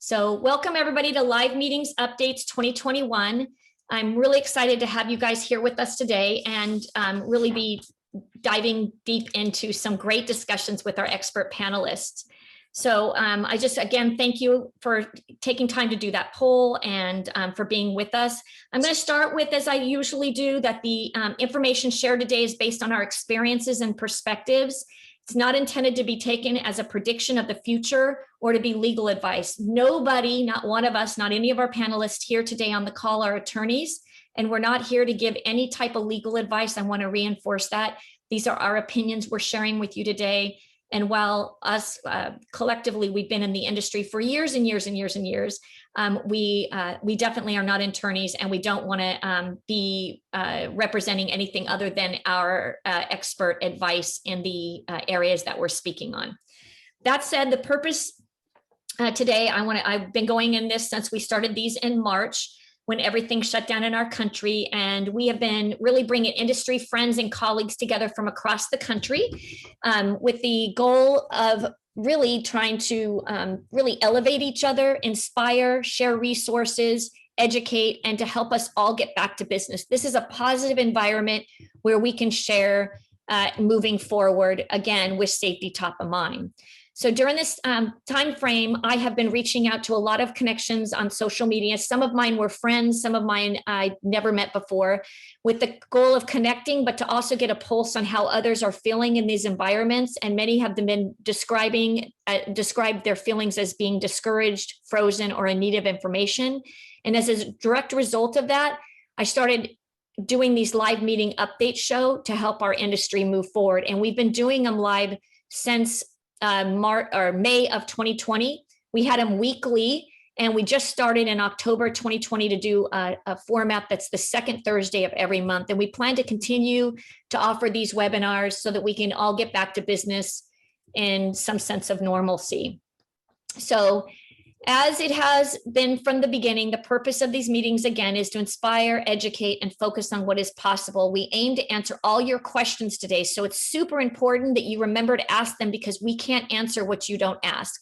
So welcome everybody to Live Meetings Updates 2021. I'm really excited to have you guys here with us today and really be diving deep into some great discussions with our expert panelists. So I just, again, thank you for taking time to do that poll and for being with us. I'm going to start with, as I usually do, that the information shared today is based on our experiences and perspectives. It's not intended to be taken as a prediction of the future or to be legal advice. Nobody, not one of us, not any of our panelists here today on the call are attorneys, and we're not here to give any type of legal advice. I want to reinforce that. These are our opinions we're sharing with you today. And while us collectively, we've been in the industry for years and years and years and years, we definitely are not attorneys, and we don't want to be representing anything other than our expert advice in the areas that we're speaking on. That said, the purpose today, I've been going in this since we started these in March, when everything shut down in our country. And we have been really bringing industry friends and colleagues together from across the country with the goal of really trying to really elevate each other, inspire, share resources, educate, and to help us all get back to business. This is a positive environment where we can share moving forward, again, with safety top of mind. So during this time frame, I have been reaching out to a lot of connections on social media. Some of mine were friends, some of mine I never met before, with the goal of connecting, but to also get a pulse on how others are feeling in these environments. And many have been described their feelings as being discouraged, frozen, or in need of information. And as a direct result of that, I started doing these live meeting update show to help our industry move forward. And we've been doing them live since May of 2020. We had them weekly, and we just started in October 2020 to do a format that's the second Thursday of every month. And we plan to continue to offer these webinars so that we can all get back to business in some sense of normalcy. So as it has been from the beginning, the purpose of these meetings, again, is to inspire, educate, and focus on what is possible. We aim to answer all your questions today. So it's super important that you remember to ask them, because we can't answer what you don't ask.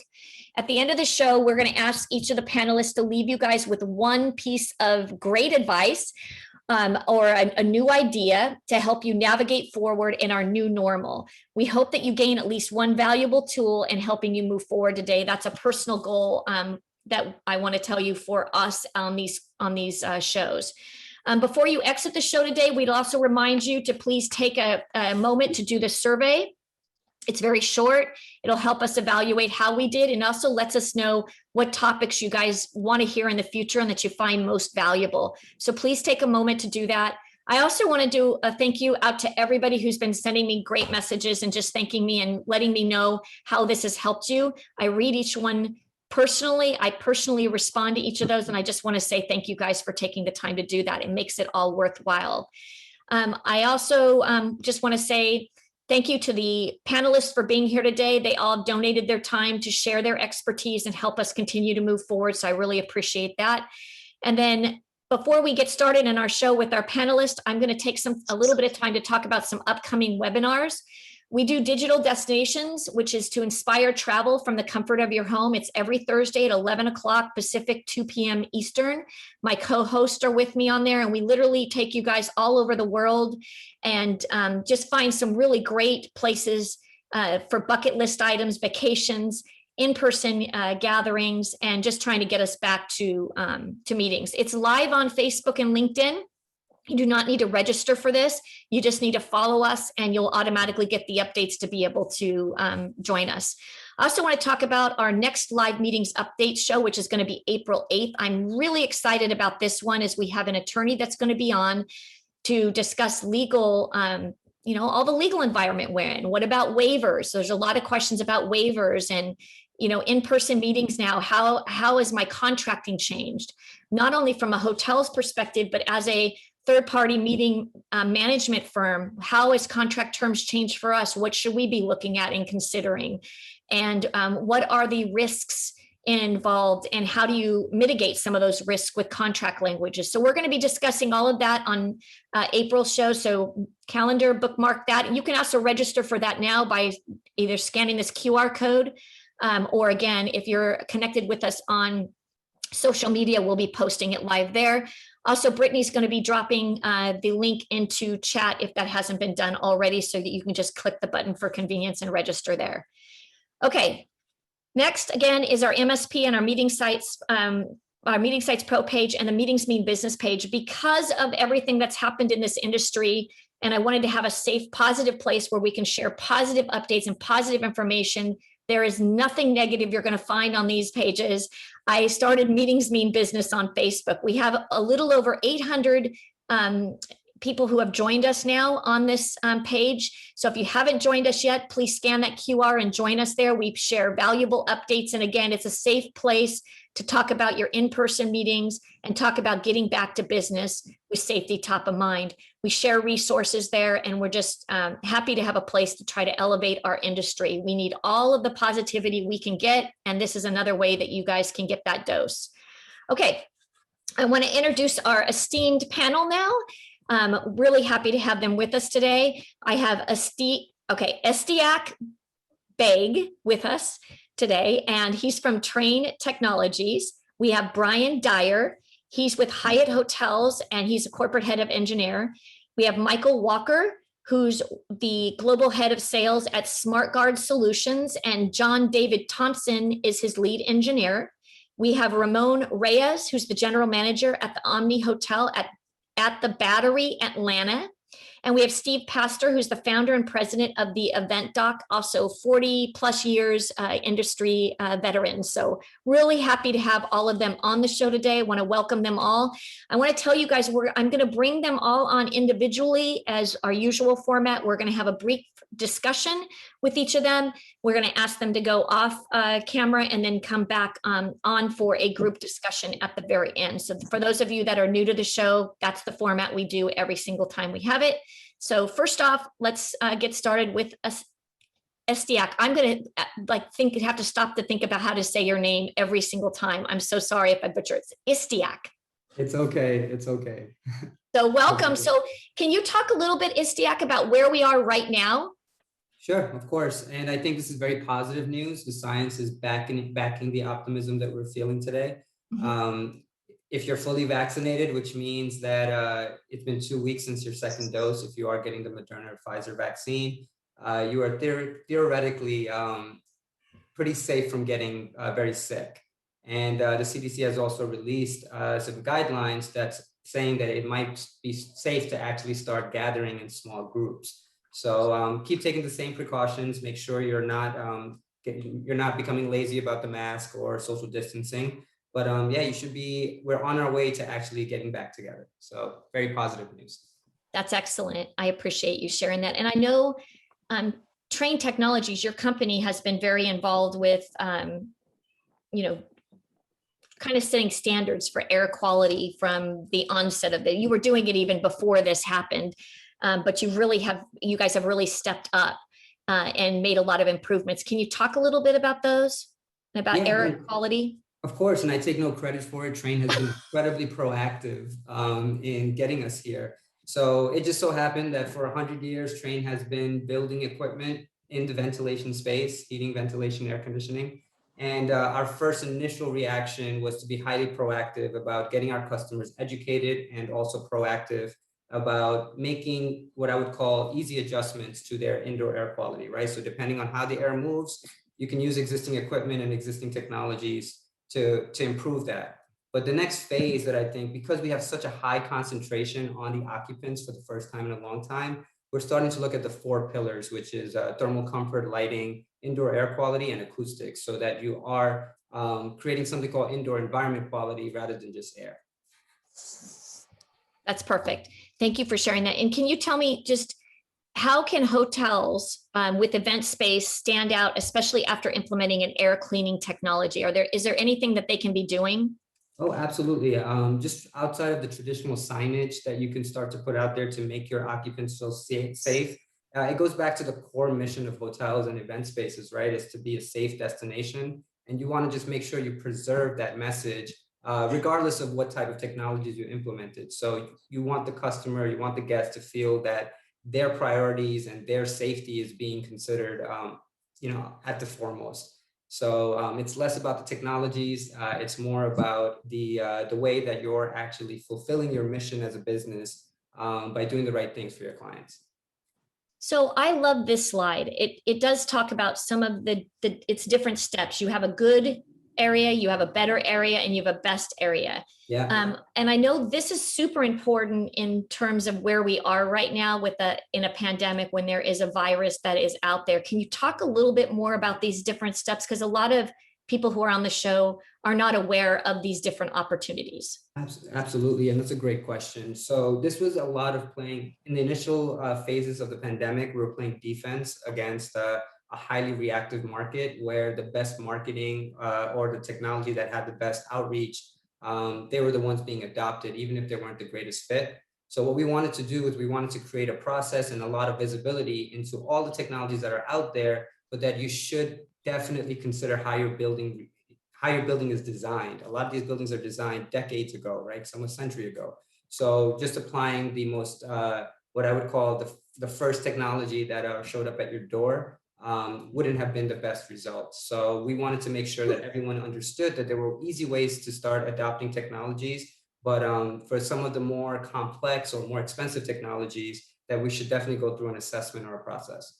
At the end of the show, we're going to ask each of the panelists to leave you guys with one piece of great advice or a new idea to help you navigate forward in our new normal. We hope that you gain at least one valuable tool in helping you move forward today. That's a personal goal that I want to tell you for us on these shows. Before you exit the show today, we'd also remind you to please take a moment to do the survey. It's very short. It'll help us evaluate how we did, and also lets us know what topics you guys want to hear in the future and that you find most valuable. So please take a moment to do that. I also want to do a thank you out to everybody who's been sending me great messages and just thanking me and letting me know how this has helped you. I read each one personally. I personally respond to each of those, and I just want to say thank you guys for taking the time to do that. It makes it all worthwhile. I also just want to say thank you to the panelists for being here today. They all donated their time to share their expertise and help us continue to move forward. So I really appreciate that. And then before we get started in our show with our panelists, I'm going to take a little bit of time to talk about some upcoming webinars. We do Digital Destinations, which is to inspire travel from the comfort of your home. It's every Thursday at 11 o'clock Pacific, 2 p.m. Eastern. My co-hosts are with me on there, and we literally take you guys all over the world and just find some really great places for bucket list items, vacations, in-person gatherings, and just trying to get us back to meetings. It's live on Facebook and LinkedIn. You do not need to register for this. You just need to follow us, and you'll automatically get the updates to be able to join us. I also want to talk about our next live meetings update show, which is going to be April 8th. I'm really excited about this one, as we have an attorney that's going to be on to discuss legal, all the legal environment we're in. What about waivers? There's a lot of questions about waivers and, in-person meetings now. How has my contracting changed? Not only from a hotel's perspective, but as a third-party meeting management firm, how has contract terms changed for us? What should we be looking at and considering? And what are the risks involved, and how do you mitigate some of those risks with contract languages? So we're going to be discussing all of that on April's show. So calendar, bookmark that. And you can also register for that now by either scanning this QR code or again, if you're connected with us on social media, we'll be posting it live there. Also, Brittany's going to be dropping the link into chat if that hasn't been done already, so that you can just click the button for convenience and register there. Okay, next again is our MSP and our meeting sites pro page and the Meetings Mean Business page. Because of everything that's happened in this industry, and I wanted to have a safe, positive place where we can share positive updates and positive information. There is nothing negative you're going to find on these pages. I started Meetings Mean Business on Facebook. We have a little over 800 people who have joined us now on this page. So if you haven't joined us yet, please scan that QR and join us there. We share valuable updates. And again, it's a safe place to talk about your in-person meetings and talk about getting back to business with safety top of mind. We share resources there, and we're just happy to have a place to try to elevate our industry. We need all of the positivity we can get, and this is another way that you guys can get that dose. Okay, I want to introduce our esteemed panel now. Really happy to have them with us today. I have Esteemed Beg with us today, and he's from Train Technologies. We have Brian Dyer. He's with Hyatt Hotels, and he's a corporate head of engineer. We have Michael Walker, who's the global head of sales at SmartGuard Solutions, and John David Thompson is his lead engineer. We have Ramon Reyes, who's the general manager at the Omni Hotel at the Battery, Atlanta. And we have Steve Pastor, who's the founder and president of the Event Doc, also 40 plus years industry veteran. So really happy to have all of them on the show today. I want to welcome them all. I want to tell you guys, I'm going to bring them all on individually as our usual format. We're going to have a brief discussion with each of them. We're going to ask them to go off camera and then come back on for a group discussion at the very end. So for those of you that are new to the show, that's the format we do every single time we have it. So first off, let's get started with Esteemed. I'm going to have to stop to think about how to say your name every single time. I'm so sorry if I butcher it. It's Esteemed. It's okay. It's okay. So welcome. So can you talk a little bit, Esteemed, about where we are right now? Sure, of course. And I think this is very positive news. The science is backing the optimism that we're feeling today. Mm-hmm. If you're fully vaccinated, which means that it's been 2 weeks since your second dose, if you are getting the Moderna or Pfizer vaccine, you are theoretically pretty safe from getting very sick. And the CDC has also released some guidelines that's saying that it might be safe to actually start gathering in small groups. So keep taking the same precautions. Make sure you're not becoming lazy about the mask or social distancing. But yeah, we're on our way to actually getting back together. So very positive news. That's excellent. I appreciate you sharing that. And I know Train Technologies, your company, has been very involved with, kind of setting standards for air quality from the onset of it. You were doing it even before this happened, but you guys have really stepped up and made a lot of improvements. Can you talk a little bit about those, about air quality? Of course, and I take no credit for it. Train has been incredibly proactive in getting us here. So it just so happened that for 100 years, Train has been building equipment in the ventilation space, heating, ventilation, air conditioning. And our first initial reaction was to be highly proactive about getting our customers educated and also proactive about making what I would call easy adjustments to their indoor air quality, right? So depending on how the air moves, you can use existing equipment and existing technologies to improve that. But the next phase that I think, because we have such a high concentration on the occupants for the first time in a long time, we're starting to look at the 4 pillars, which is thermal comfort, lighting, indoor air quality, and acoustics, so that you are creating something called indoor environment quality rather than just air. That's perfect. Thank you for sharing that. And can you tell me just how can hotels with event space stand out, especially after implementing an air cleaning technology? Is there anything that they can be doing? Oh, absolutely. Just outside of the traditional signage that you can start to put out there to make your occupants feel safe. It goes back to the core mission of hotels and event spaces, right? Is to be a safe destination. And you want to just make sure you preserve that message, regardless of what type of technologies you implemented. So you want the customer, you want the guest to feel that their priorities and their safety is being considered, at the foremost. So it's less about the technologies. It's more about the way that you're actually fulfilling your mission as a business by doing the right things for your clients. So I love this slide. It does talk about some of its different steps. You have a good area, you have a better area, and you have a best area. Yeah. And I know this is super important in terms of where we are right now in a pandemic, when there is a virus that is out there. Can you talk a little bit more about these different steps? Because a lot of people who are on the show are not aware of these different opportunities. Absolutely, and that's a great question. So this was a lot of playing in the initial phases of the pandemic. We were playing defense against a highly reactive market where the best marketing or the technology that had the best outreach, they were the ones being adopted, even if they weren't the greatest fit. So what we wanted to do is we wanted to create a process and a lot of visibility into all the technologies that are out there, but that you should definitely consider how your building is designed. A lot of these buildings are designed decades ago, right? Some a century ago. So just applying the most, what I would call the first technology that showed up at your door wouldn't have been the best results. So we wanted to make sure that everyone understood that there were easy ways to start adopting technologies, but for some of the more complex or more expensive technologies, that we should definitely go through an assessment or a process.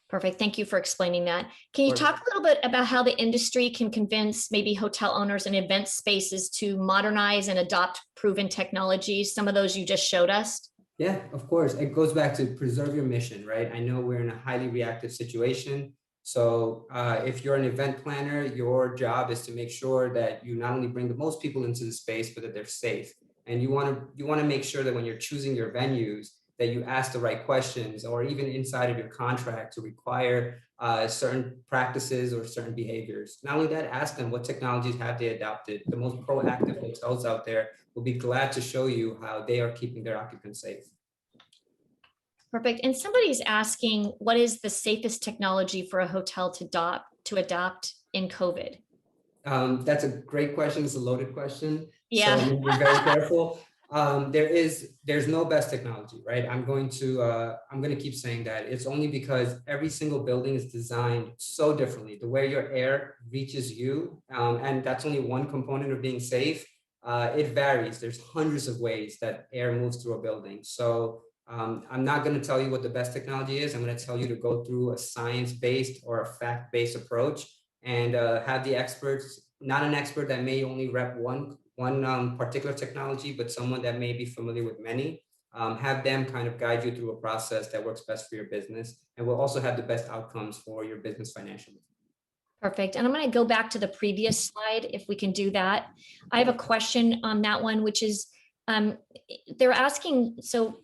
Perfect. Thank you for explaining that. Can you talk a little bit about how the industry can convince maybe hotel owners and event spaces to modernize and adopt proven technologies? Some of those you just showed us. Yeah, of course. It goes back to preserve your mission, right? I know we're in a highly reactive situation. So if you're an event planner, your job is to make sure that you not only bring the most people into the space, but that they're safe. And you want to make sure that when you're choosing your venues, that you ask the right questions, or even inside of your contract to require certain practices or certain behaviors. Not only that, ask them what technologies have they adopted. The most proactive hotels out there will be glad to show you how they are keeping their occupants safe. Perfect. And somebody's asking, what is the safest technology for a hotel to adopt in COVID? That's a great question. It's a loaded question. Yeah. So I'm going to be very careful. There's no best technology, right? I'm going to keep saying that. It's only because every single building is designed so differently. The way your air reaches you, and that's only one component of being safe. It varies. There's hundreds of ways that air moves through a building. So I'm not going to tell you what the best technology is. I'm going to tell you to go through a science-based or a fact-based approach and have the experts, not an expert that may only rep one particular technology, but someone that may be familiar with many, have them kind of guide you through a process that works best for your business and will also have the best outcomes for your business financially. Perfect. And I'm going to go back to the previous slide, if we can do that. I have a question on that one, which is they're asking, so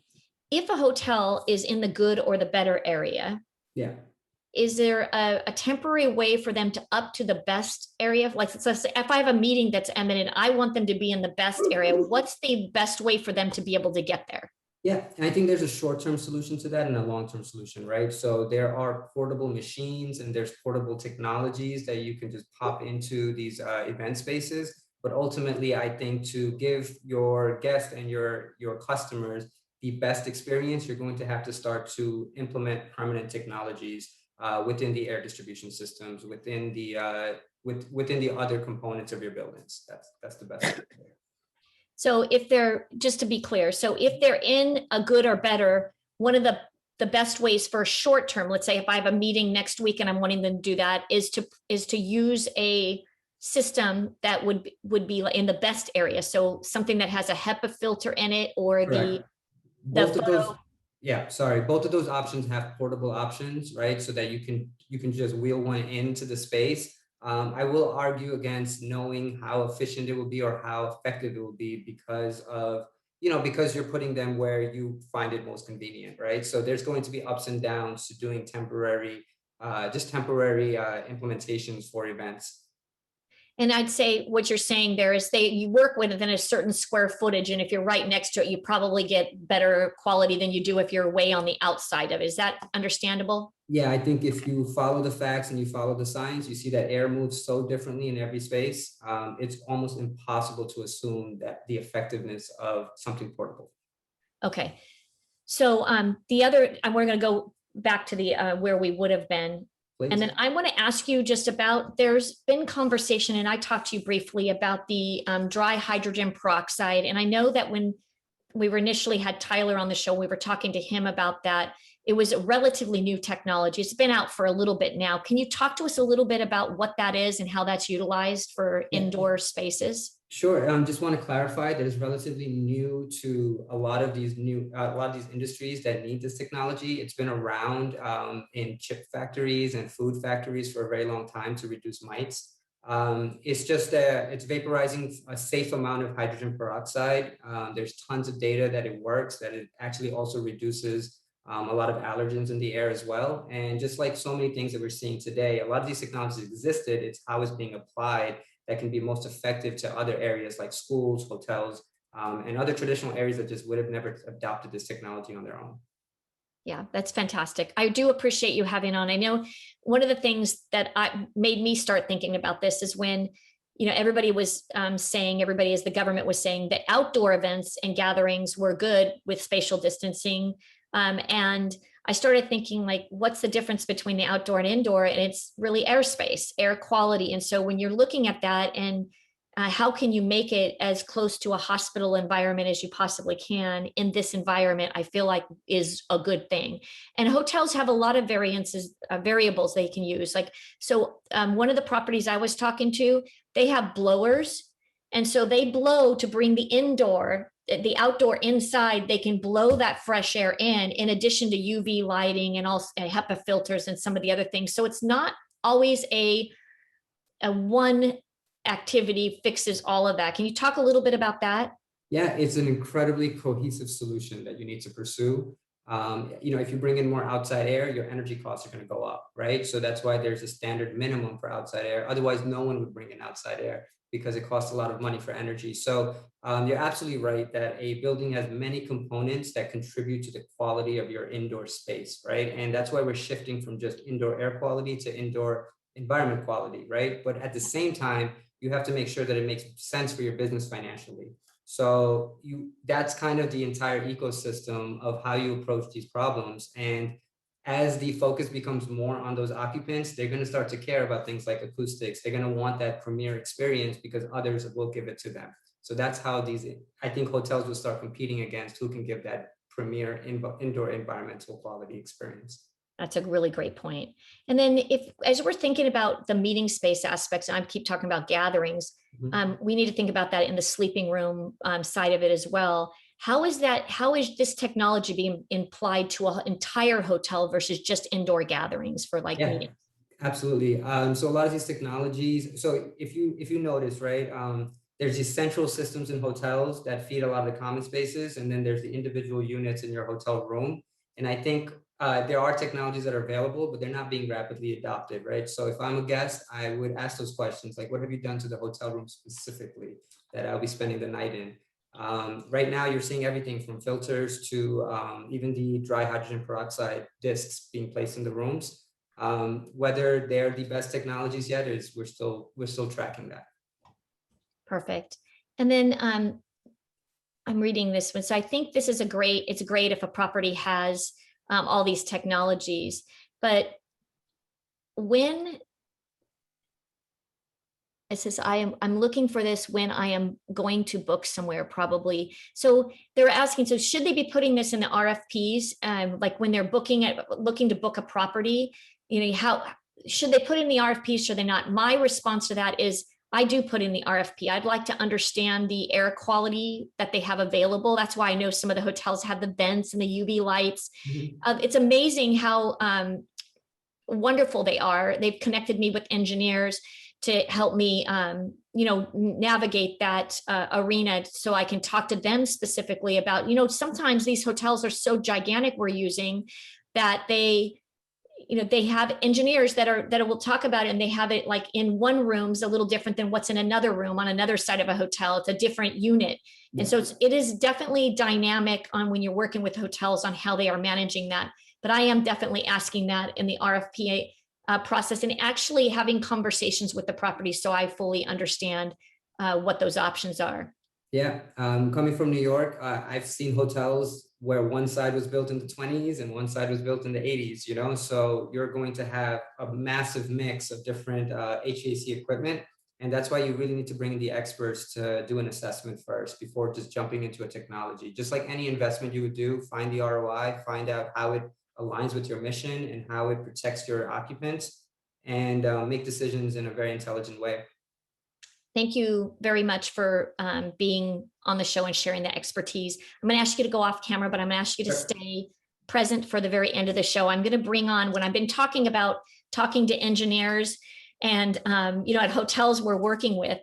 if a hotel is in the good or the better area, yeah, is there a temporary way for them to up to the best area? Like, so if I have a meeting that's imminent, I want them to be in the best area. What's the best way for them to be able to get there? Yeah, and I think there's a short-term solution to that and a long-term solution, right? So there are portable machines and there's portable technologies that you can just pop into these event spaces. But ultimately, I think to give your guests and your customers the best experience, you're going to have to start to implement permanent technologies within the air distribution systems, within the within the other components of your buildings. That's the best. So if they're, just to be clear, so if they're in a good or better, one of the best ways for short term, let's say if I have a meeting next week and I'm wanting them to do that, is to use a system that would be in the best area. So something that has a HEPA filter in it, or both of those. Yeah, sorry. Both of those options have portable options, right? So that you can just wheel one into the space. I will argue against knowing how efficient it will be or how effective it will be because you're putting them where you find it most convenient, right? So there's going to be ups and downs to doing temporary implementations for events. And I'd say what you're saying there is you work within a certain square footage, and if you're right next to it, you probably get better quality than you do if you're way on the outside of it. Is that understandable? Yeah, I think if you follow the facts and you follow the science, you see that air moves so differently in every space. It's almost impossible to assume that the effectiveness of something portable. Okay. So we're going to go back to the where we would have been. please. And then I want to ask you just about, there's been conversation, and I talked to you briefly about the dry hydrogen peroxide. And I know that when we were initially had Tyler on the show, we were talking to him about that. It was a relatively new technology. It's been out for a little bit now. Can you talk to us a little bit about what that is and how that's utilized for indoor spaces? Sure. Just want to clarify that it's relatively new to a lot of these industries that need this technology. It's been around in chip factories and food factories for a very long time to reduce mites. It's just it's vaporizing a safe amount of hydrogen peroxide. There's tons of data that it works, that it actually also reduces a lot of allergens in the air as well. And just like so many things that we're seeing today, a lot of these technologies existed. It's how it's being applied that can be most effective to other areas like schools, hotels, and other traditional areas that just would have never adopted this technology on their own. Yeah, that's fantastic. I do appreciate you having on. I know one of the things that made me start thinking about this is when, everybody was saying, everybody as the government was saying that outdoor events and gatherings were good with spatial distancing. And I started thinking, like, what's the difference between the outdoor and indoor? And it's really airspace, air quality. And so when you're looking at that, and how can you make it as close to a hospital environment as you possibly can in this environment, I feel like is a good thing. And hotels have a lot of variables they can use. Like, so one of the properties I was talking to, they have blowers. And so they blow to bring the outdoor inside. They can blow that fresh air in addition to UV lighting and also HEPA filters and some of the other things. So it's not always a one activity fixes all of that. Can you talk a little bit about that? Yeah, it's an incredibly cohesive solution that you need to pursue. If you bring in more outside air, your energy costs are going to go up, right? So that's why there's a standard minimum for outside air. Otherwise, no one would bring in outside air because it costs a lot of money for energy. So you're absolutely right that a building has many components that contribute to the quality of your indoor space, right? And that's why we're shifting from just indoor air quality to indoor environment quality, right? But at the same time, you have to make sure that it makes sense for your business financially. So that's kind of the entire ecosystem of how you approach these problems. And as the focus becomes more on those occupants, they're going to start to care about things like acoustics. They're going to want that premier experience because others will give it to them. So that's how I think hotels will start competing against who can give that premier indoor environmental quality experience. That's a really great point. And then as we're thinking about the meeting space aspects, and I keep talking about gatherings, we need to think about that in the sleeping room side of it as well. How is this technology being applied to an entire hotel versus just indoor gatherings for meetings? Absolutely. So a lot of these technologies, so if you notice, right, there's these central systems in hotels that feed a lot of the common spaces, and then there's the individual units in your hotel room. And I think there are technologies that are available, but they're not being rapidly adopted, right? So if I'm a guest, I would ask those questions, like, what have you done to the hotel room specifically that I'll be spending the night in? Right now, you're seeing everything from filters to even the dry hydrogen peroxide discs being placed in the rooms. Whether they're the best technologies yet is we're still tracking that. Perfect. And then I'm reading this one. So I think this is it's great if a property has all these technologies, but when it says I'm looking for this when I am going to book somewhere, probably. So they're asking, so should they be putting this in the RFPs? Like when they're looking to book a property, how should they put in the RFPs? Should they not? My response to that is I do put in the RFP. I'd like to understand the air quality that they have available. That's why I know some of the hotels have the vents and the UV lights. It's amazing how wonderful they are. They've connected me with engineers to help me, navigate that arena so I can talk to them specifically about, sometimes these hotels are so gigantic we're using that they have engineers that will talk about it, and they have it like in one room's a little different than what's in another room on another side of a hotel. It's a different unit. Yeah. And so it is definitely dynamic on when you're working with hotels on how they are managing that. But I am definitely asking that in the RFP process and actually having conversations with the property so I fully understand what those options are. Yeah, coming from New York, I've seen hotels where one side was built in the 20s and one side was built in the 80s, you know? So you're going to have a massive mix of different HVAC equipment. And that's why you really need to bring in the experts to do an assessment first before just jumping into a technology. Just like any investment you would do, find the ROI, find out how it aligns with your mission and how it protects your occupants, and make decisions in a very intelligent way. Thank you very much for being on the show and sharing the expertise. I'm going to ask you to go off camera, but I'm going to ask you to stay present for the very end of the show. I'm going to bring on, when I've been talking about talking to engineers and, at hotels we're working with,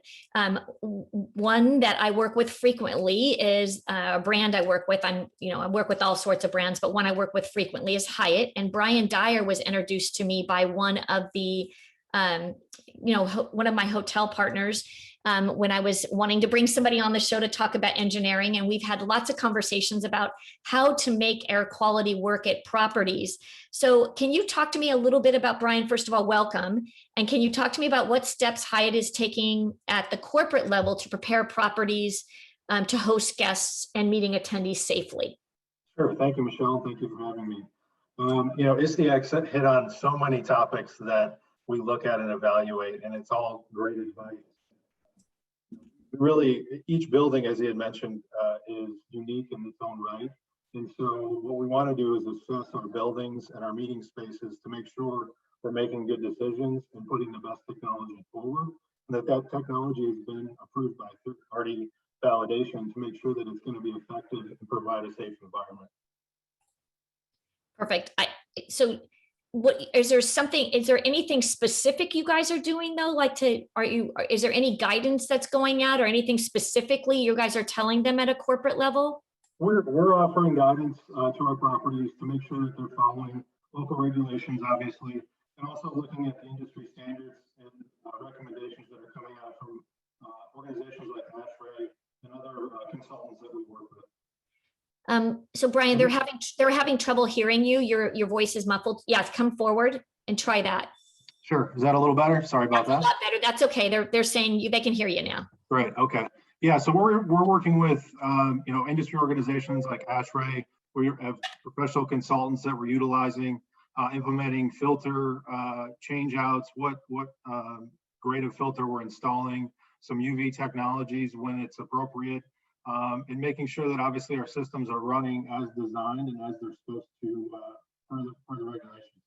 one that I work with frequently is a brand I work with. I work with all sorts of brands, but one I work with frequently is Hyatt. And Brian Dyer was introduced to me by one of the one of my hotel partners when I was wanting to bring somebody on the show to talk about engineering. And we've had lots of conversations about how to make air quality work at properties. So can you talk to me a little bit about, Brian, first of all, welcome. And can you talk to me about what steps Hyatt is taking at the corporate level to prepare properties to host guests and meeting attendees safely? Sure. Thank you, Michelle. Thank you for having me. ISDX hit on so many topics that we look at and evaluate, and it's all great advice. Really, each building, as he had mentioned, is unique in its own right. And so what we want to do is assess our buildings and our meeting spaces to make sure we're making good decisions and putting the best technology forward, and that technology has been approved by third-party validation to make sure that it's going to be effective and provide a safe environment. Perfect. Is there anything specific you guys are doing though? Is there any guidance that's going out or anything specifically you guys are telling them at a corporate level? We're offering guidance to our properties to make sure that they're following local regulations, obviously, and also looking at the industry standards and recommendations that are coming out from organizations like ASHRAE and other consultants that we work with. So Brian, they're having trouble hearing you. Your voice is muffled. Yes, come forward and try that. Sure. Is that a little better? Sorry about that. A lot better. That's okay. They're saying they can hear you now. Great. Okay. Yeah. So we're working with industry organizations like ASHRAE. We have professional consultants that we're utilizing, implementing filter change outs, what grade of filter we're installing, some UV technologies when it's appropriate. And making sure that obviously our systems are running as designed and as they're supposed to for the regulations.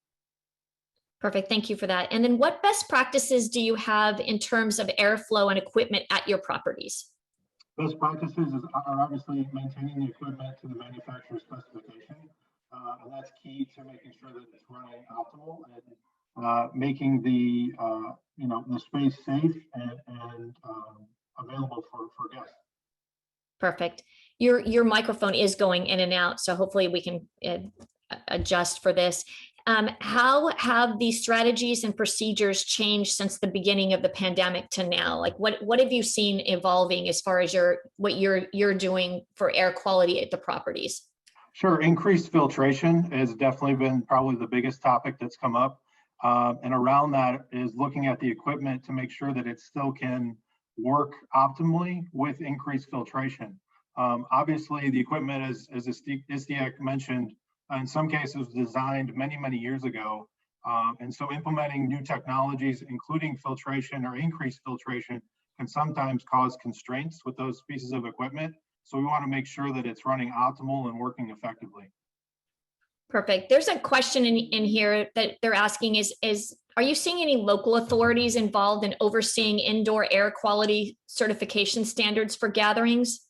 Perfect. Thank you for that. And then what best practices do you have in terms of airflow and equipment at your properties? Best practices are obviously maintaining the equipment to the manufacturer's specification. And that's key to making sure that it's running optimal and making the space safe and available for guests. Perfect. Your microphone is going in and out, so hopefully we can adjust for this. How have these strategies and procedures changed since the beginning of the pandemic to now? Like what have you seen evolving as far as what you're doing for air quality at the properties? Sure. Increased filtration has definitely been probably the biggest topic that's come up. And around that is looking at the equipment to make sure that it still can work optimally with increased filtration. Obviously, the equipment, as Esteemed mentioned, in some cases was designed many, many years ago. And so implementing new technologies, including filtration or increased filtration, can sometimes cause constraints with those pieces of equipment. So we want to make sure that it's running optimal and working effectively. Perfect. There's a question in here that they're asking is are you seeing any local authorities involved in overseeing indoor air quality certification standards for gatherings?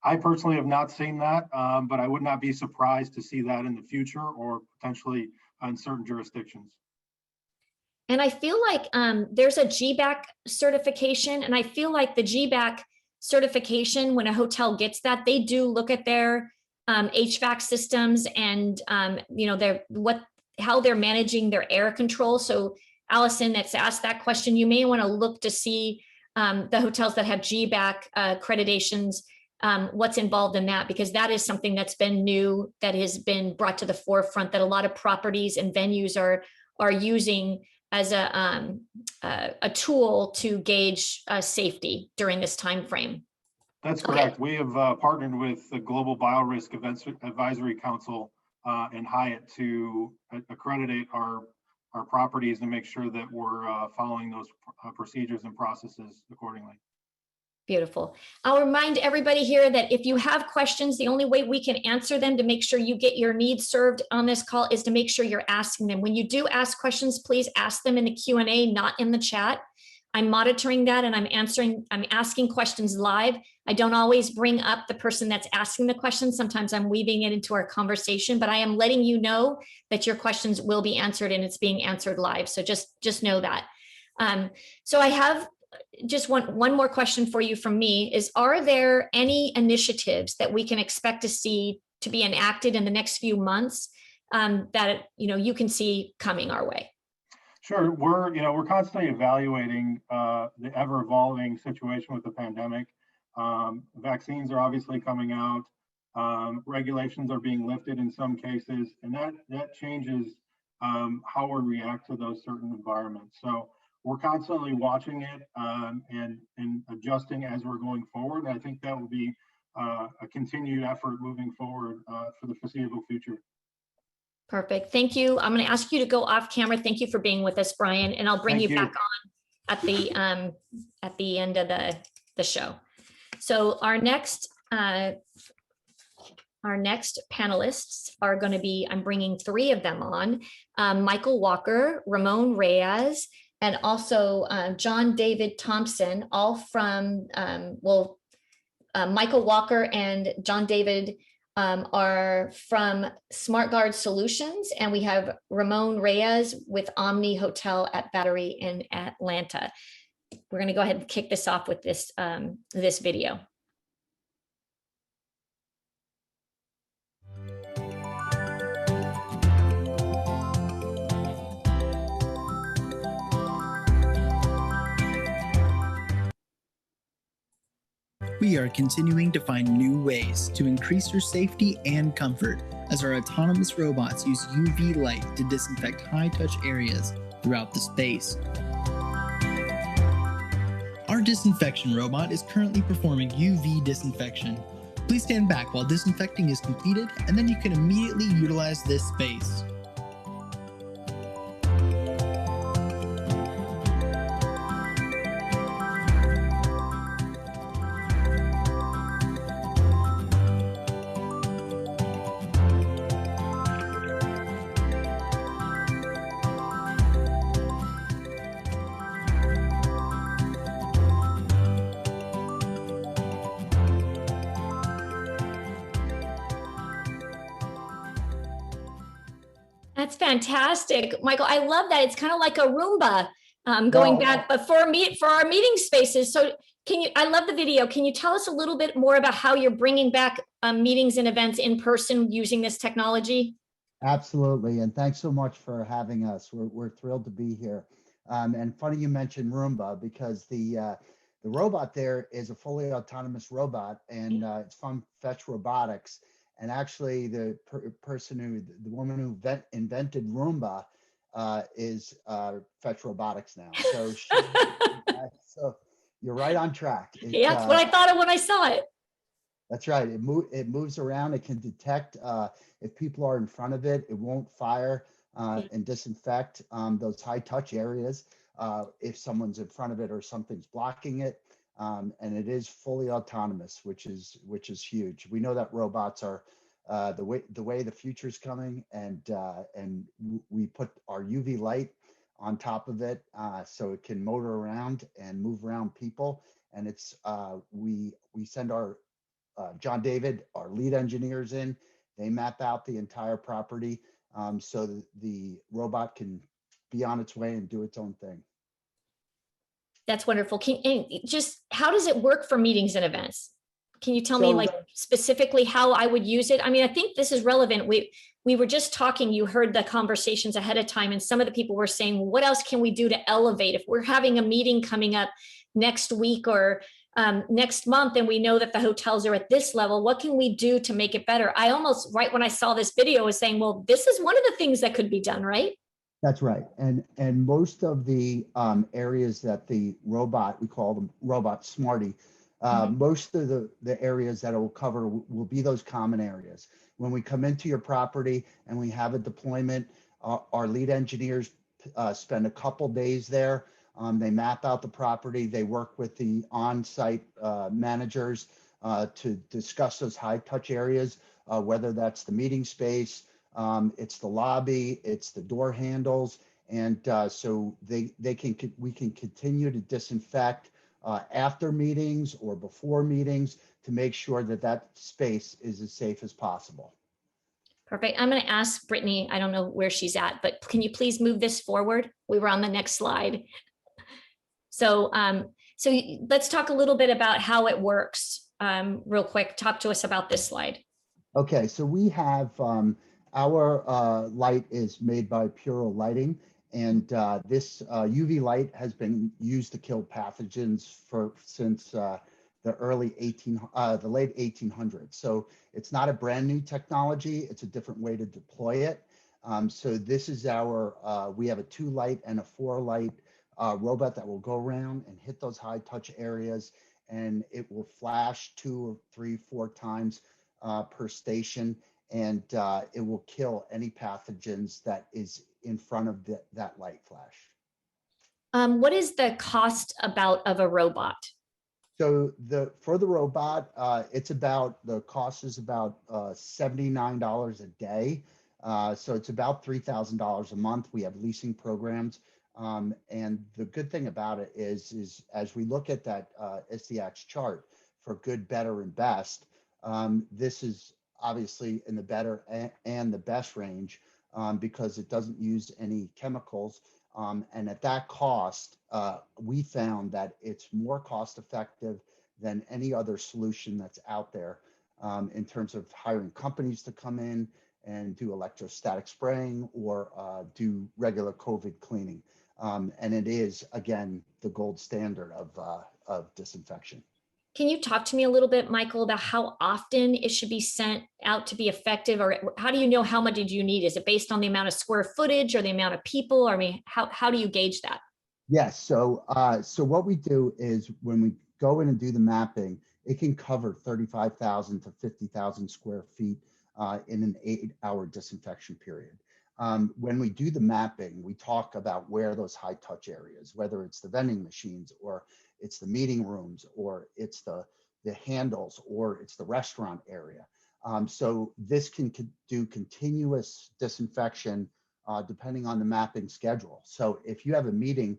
I personally have not seen that, but I would not be surprised to see that in the future or potentially in certain jurisdictions. And I feel like there's a GBAC certification, and I feel like the GBAC certification, when a hotel gets that, they do look at their HVAC systems and how they're managing their air control. So Allison, that's asked that question, you may want to look to see the hotels that have GBAC accreditations, what's involved in that, because that is something that's been new, that has been brought to the forefront, that a lot of properties and venues are using as a tool to gauge safety during this time frame. That's Okay. correct. We have partnered with the Global Biorisk Events Advisory Council and Hyatt to accreditate our properties and make sure that we're following those procedures and processes accordingly. Beautiful. I'll remind everybody here that if you have questions, the only way we can answer them to make sure you get your needs served on this call is to make sure you're asking them. When you do ask questions, please ask them in the Q&A, not in the chat. I'm monitoring that and I'm asking questions live. I don't always bring up the person that's asking the question. Sometimes I'm weaving it into our conversation, but I am letting you know that your questions will be answered and it's being answered live. So just know that. So I have just one more question for you from me is, are there any initiatives that we can expect to see to be enacted in the next few months that you can see coming our way? Sure, we're constantly evaluating the ever-evolving situation with the pandemic. Vaccines are obviously coming out. Regulations are being lifted in some cases, and that changes how we react to those certain environments. So we're constantly watching it and adjusting as we're going forward. And I think that will be a continued effort moving forward for the foreseeable future. Perfect. Thank you. I'm going to ask you to go off camera. Thank you for being with us, Brian, and I'll bring you back on at the end of the show. So our next panelists are going to be, I'm bringing 3 of them on, Michael Walker, Ramon Reyes, and also John David Thompson, all from, Michael Walker and John David are from SmartGuard Solutions, and we have Ramon Reyes with Omni Hotel at Battery in Atlanta. We're going to go ahead and kick this off with this video. We are continuing to find new ways to increase your safety and comfort as our autonomous robots use UV light to disinfect high-touch areas throughout the space. Our disinfection robot is currently performing UV disinfection. Please stand back while disinfecting is completed, and then you can immediately utilize this space. That's fantastic, Michael. I love that. It's kind of like a Roomba going back, but for our meeting spaces. So I love the video. Can you tell us a little bit more about how you're bringing back meetings and events in person using this technology? Absolutely, and thanks so much for having us. We're thrilled to be here. And funny you mentioned Roomba, because the robot there is a fully autonomous robot, and it's from Fetch Robotics. And actually, the woman who invented Roomba is Fetch Robotics now. So, so you're right on track. Yeah, that's what I thought of when I saw it. That's right. It moves around. It can detect if people are in front of it. It won't fire and disinfect those high touch areas if someone's in front of it or something's blocking it. And it is fully autonomous, which is huge. We know that robots are the way the future's coming, and we put our UV light on top of it so it can motor around and move around people. And it's we send our John David, our lead engineers in. They map out the entire property so that the robot can be on its way and do its own thing. That's wonderful. How does it work for meetings and events? Can you tell me like specifically how I would use it? I mean, I think this is relevant. We were just talking, you heard the conversations ahead of time, and some of the people were saying, well, what else can we do to elevate? If we're having a meeting coming up next week or next month, and we know that the hotels are at this level, what can we do to make it better? I almost, right when I saw this video, was saying, well, this is one of the things that could be done, right? That's right. And most of the areas that the robot, we call them robot Smarty, Most of the areas that it will cover will be those common areas. When we come into your property and we have a deployment, our lead engineers spend a couple days there. They map out the property. They work with the on-site managers to discuss those high touch areas, whether that's the meeting space, it's the lobby, it's the door handles. And so we can continue to disinfect after meetings or before meetings to make sure that that space is as safe as possible. Perfect. I'm going to ask Brittany, I don't know where she's at, but can you please move this forward? We were on the next slide. So, let's talk a little bit about how it works real quick. Talk to us about this slide. Okay, so we have our light is made by Puro Lighting, and this UV light has been used to kill pathogens since the late 1800s. So it's not a brand new technology; it's a different way to deploy it. So this is we have a 2 light and a 4 light robot that will go around and hit those high touch areas, and it will flash 2 or 3, 4 times per station, and it will kill any pathogens that is in front of that light flash. What is the cost of a robot? So for the robot, the cost is about $79 a day. So it's about $3,000 a month. We have leasing programs. And the good thing about it is as we look at that SDX chart for good, better, and best, this is obviously in the better and the best range because it doesn't use any chemicals. And at that cost, we found that it's more cost effective than any other solution that's out there in terms of hiring companies to come in and do electrostatic spraying or do regular COVID cleaning. And it is, again, the gold standard of disinfection. Can you talk to me a little bit, Michael, about how often it should be sent out to be effective, or how do you know how much did you need? Is it based on the amount of square footage or the amount of people? I mean, how do you gauge that? Yes. So what we do is when we go in and do the mapping, it can cover 35,000 to 50,000 square feet in an 8-hour disinfection period. When we do the mapping, we talk about where those high touch areas, whether it's the vending machines or it's the meeting rooms or it's the handles or it's the restaurant area. So this can do continuous disinfection depending on the mapping schedule. So if you have a meeting,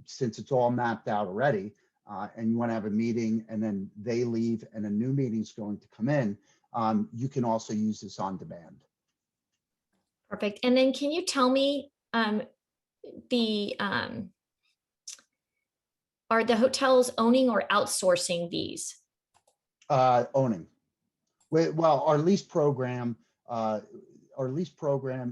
since it's all mapped out already, and you want to have a meeting and then they leave and a new meeting's going to come in, you can also use this on demand. Perfect. And then can you tell me are the hotels owning or outsourcing these? Owning. Well, our lease program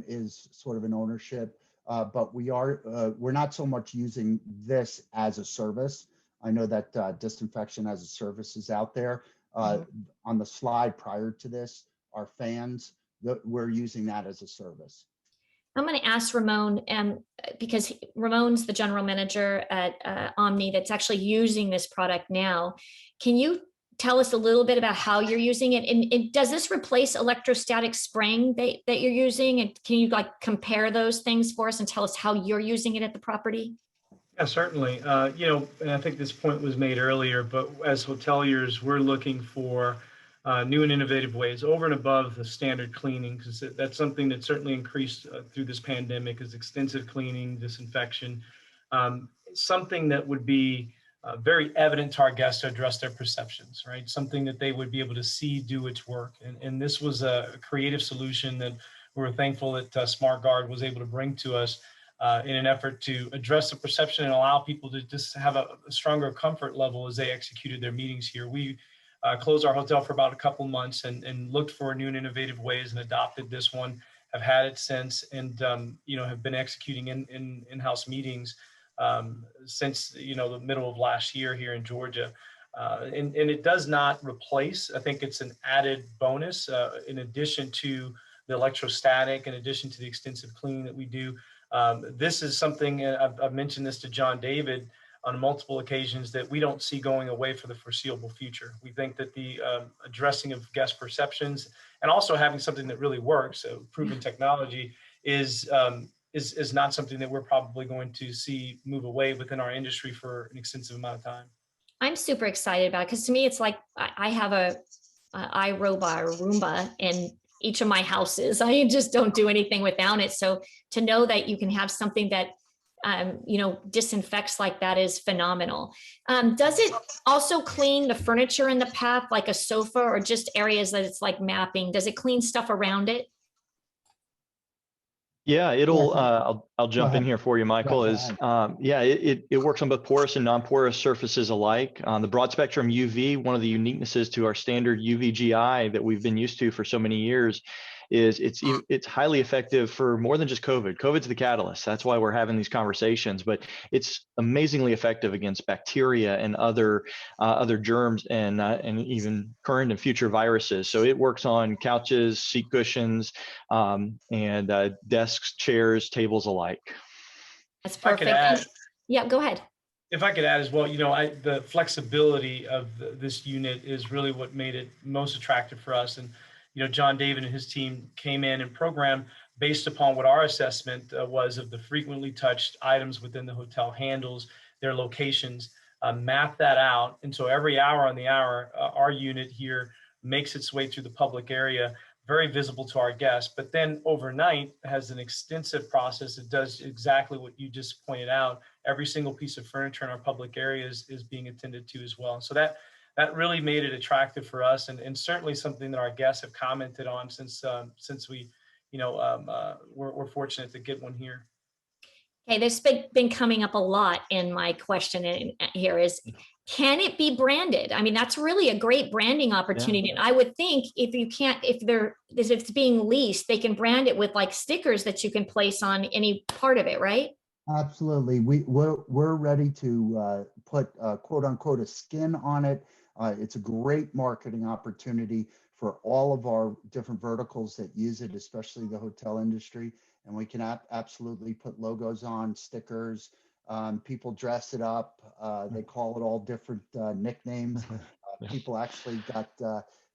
is sort of an ownership, but we're not so much using this as a service. I know that disinfection as a service is out there. On the slide prior to this, our fans, we're using that as a service. I'm going to ask Ramon, because Ramon's the general manager at Omni that's actually using this product now. Can you tell us a little bit about how you're using it? And does this replace electrostatic spraying that you're using? And can you compare those things for us and tell us how you're using it at the property? Yeah, certainly. And I think this point was made earlier, but as hoteliers, we're looking for new and innovative ways over and above the standard cleaning, because that's something that certainly increased through this pandemic is extensive cleaning, disinfection, something that would be very evident to our guests to address their perceptions, right? Something that they would be able to see do its work. And this was a creative solution that we were thankful that SmartGuard was able to bring to us in an effort to address the perception and allow people to just have a stronger comfort level as they executed their meetings here. We closed our hotel for about a couple months and looked for new and innovative ways and adopted this one, have had it since, and have been executing in-house meetings since the middle of last year here in Georgia. And it does not replace. I think it's an added bonus in addition to the electrostatic, in addition to the extensive cleaning that we do. This is something, I've mentioned this to John David, on multiple occasions that we don't see going away for the foreseeable future. We think that the addressing of guest perceptions and also having something that really works, so proven technology, is not something that we're probably going to see move away within our industry for an extensive amount of time. I'm super excited about it because to me, it's like I have a iRobot or Roomba in each of my houses. I just don't do anything without it. So to know that you can have something that disinfects like that is phenomenal. Does it also clean the furniture in the path, like a sofa, or just areas that it's like mapping? Does it clean stuff around it? Yeah, it'll, I'll jump in here for you, Michael, it works on both porous and non-porous surfaces alike. The broad spectrum UV, one of the uniquenesses to our standard UVGI that we've been used to for so many years is it's highly effective for more than just COVID. COVID's the catalyst. That's why we're having these conversations, but it's amazingly effective against bacteria and other germs and even current and future viruses. So it works on couches, seat cushions, and desks, chairs, tables alike. That's perfect. Yeah, go ahead. If I could add as well, the flexibility of this unit is really what made it most attractive for us. And John David and his team came in and programmed based upon what our assessment was of the frequently touched items within the hotel handles, their locations, map that out. And so every hour on the hour, our unit here makes its way through the public area, very visible to our guests. But then overnight has an extensive process. It does exactly what you just pointed out. Every single piece of furniture in our public areas is being attended to as well. So that really made it attractive for us, and certainly something that our guests have commented on since we, we're fortunate to get one here. Okay, this been coming up a lot in my question here is, can it be branded? I mean, that's really a great branding opportunity. And I would think if it's being leased, they can brand it with like stickers that you can place on any part of it, right? Absolutely. We're ready to put quote unquote a skin on it. It's a great marketing opportunity for all of our different verticals that use it, especially the hotel industry. And we can absolutely put logos on, stickers. People dress it up. They call it all different nicknames. People actually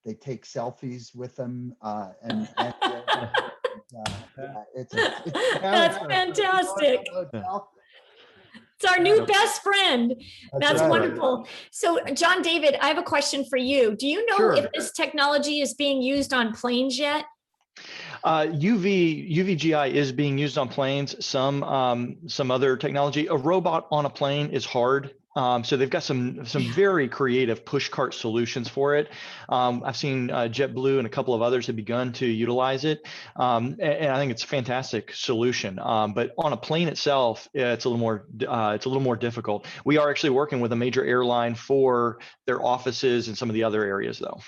they take selfies with them. That's fantastic. It's our new best friend. That's wonderful. So John David, I have a question for you. Do you know if this technology is being used on planes yet? UVGI is being used on planes. Some other technology. A robot on a plane is hard. So they've got some very creative push cart solutions for it. I've seen JetBlue and a couple of others have begun to utilize it, and I think it's a fantastic solution. But on a plane itself, it's a little more difficult. We are actually working with a major airline for their offices and some of the other areas, though.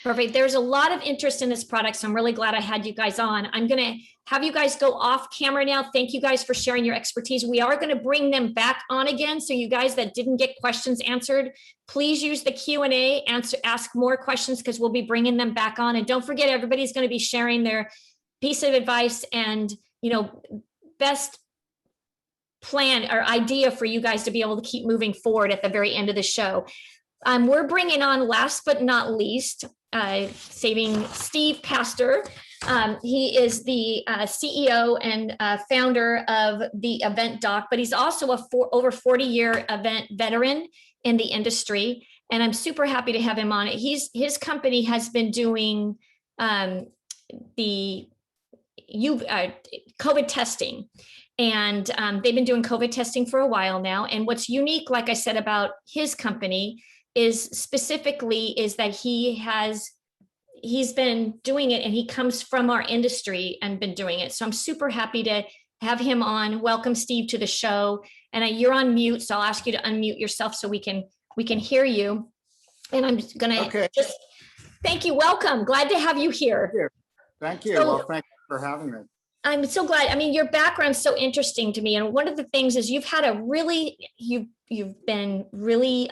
Perfect. There's a lot of interest in this product, so I'm really glad I had you guys on. I'm going to have you guys go off camera now. Thank you guys for sharing your expertise. We are going to bring them back on again. So you guys that didn't get questions answered, please use the Q&A, ask more questions because we'll be bringing them back on. And don't forget, everybody's going to be sharing their piece of advice and, best plan or idea for you guys to be able to keep moving forward at the very end of the show. We're bringing on, last but not least, saving Steve Pastor. He is the CEO and founder of the Event Doc, but he's also a over 40-year event veteran in the industry. And I'm super happy to have him on it. His company has been doing the COVID testing. And they've been doing COVID testing for a while now. And what's unique, like I said, about his company is that he's been doing it and he comes from our industry and been doing it. So I'm super happy to have him on. Welcome, Steve, to the show. And you're on mute, so I'll ask you to unmute yourself so we can hear you. And I'm gonna just thank you. Welcome. Glad to have you here. Thank you. Well, thank you for having me. I'm so glad. I mean, your background's so interesting to me. And one of the things is you've been really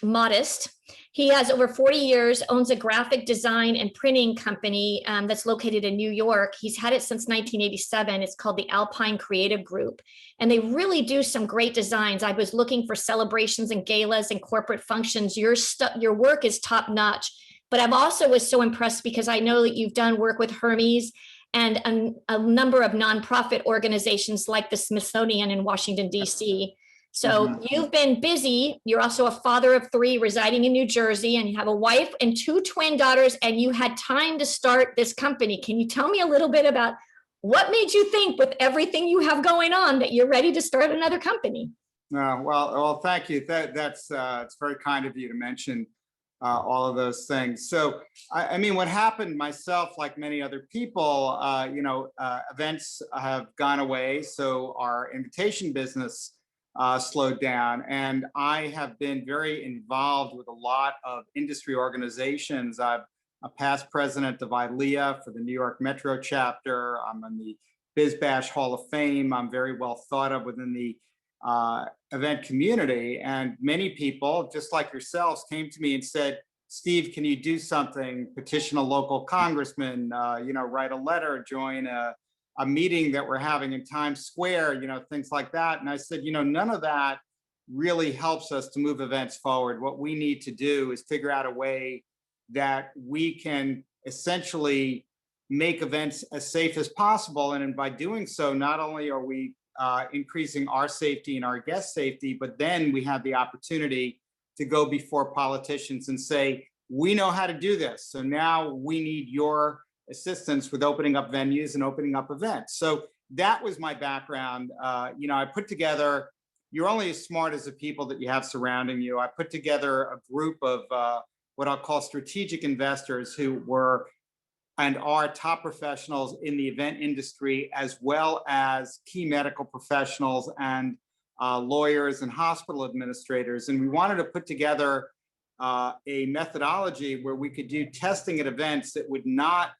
modest. He has over 40 years, owns a graphic design and printing company that's located in New York. He's had it since 1987. It's called the Alpine Creative Group. And they really do some great designs. I was looking for celebrations and galas and corporate functions. Your work is top notch. But I've also was so impressed because I know that you've done work with Hermes and a number of nonprofit organizations like the Smithsonian in Washington, D.C. So you've been busy. You're also a father of 3 residing in New Jersey, and you have a wife and 2 twin daughters, and you had time to start this company. Can you tell me a little bit about what made you think, with everything you have going on, that you're ready to start another company? Well, thank you. That's it's very kind of you to mention all of those things. So, I mean, what happened myself, like many other people, events have gone away. So our invitation business slowed down. And I have been very involved with a lot of industry organizations. I'm a past president of ILEA for the New York Metro chapter. I'm in the BizBash Hall of Fame. I'm very well thought of within the event community, and many people, just like yourselves, came to me and said, "Steve, can you do something? Petition a local congressman, write a letter, join a meeting that we're having in Times Square, things like that." And I said, none of that really helps us to move events forward. What we need to do is figure out a way that we can essentially make events as safe as possible. And by doing so, not only are we increasing our safety and our guest safety, but then we have the opportunity to go before politicians and say, we know how to do this. So now we need your assistance with opening up venues and opening up events. So that was my background. I put together, you're only as smart as the people that you have surrounding you. I put together a group of what I'll call strategic investors who were and are top professionals in the event industry, as well as key medical professionals and lawyers and hospital administrators. And we wanted to put together a methodology where we could do testing at events that would not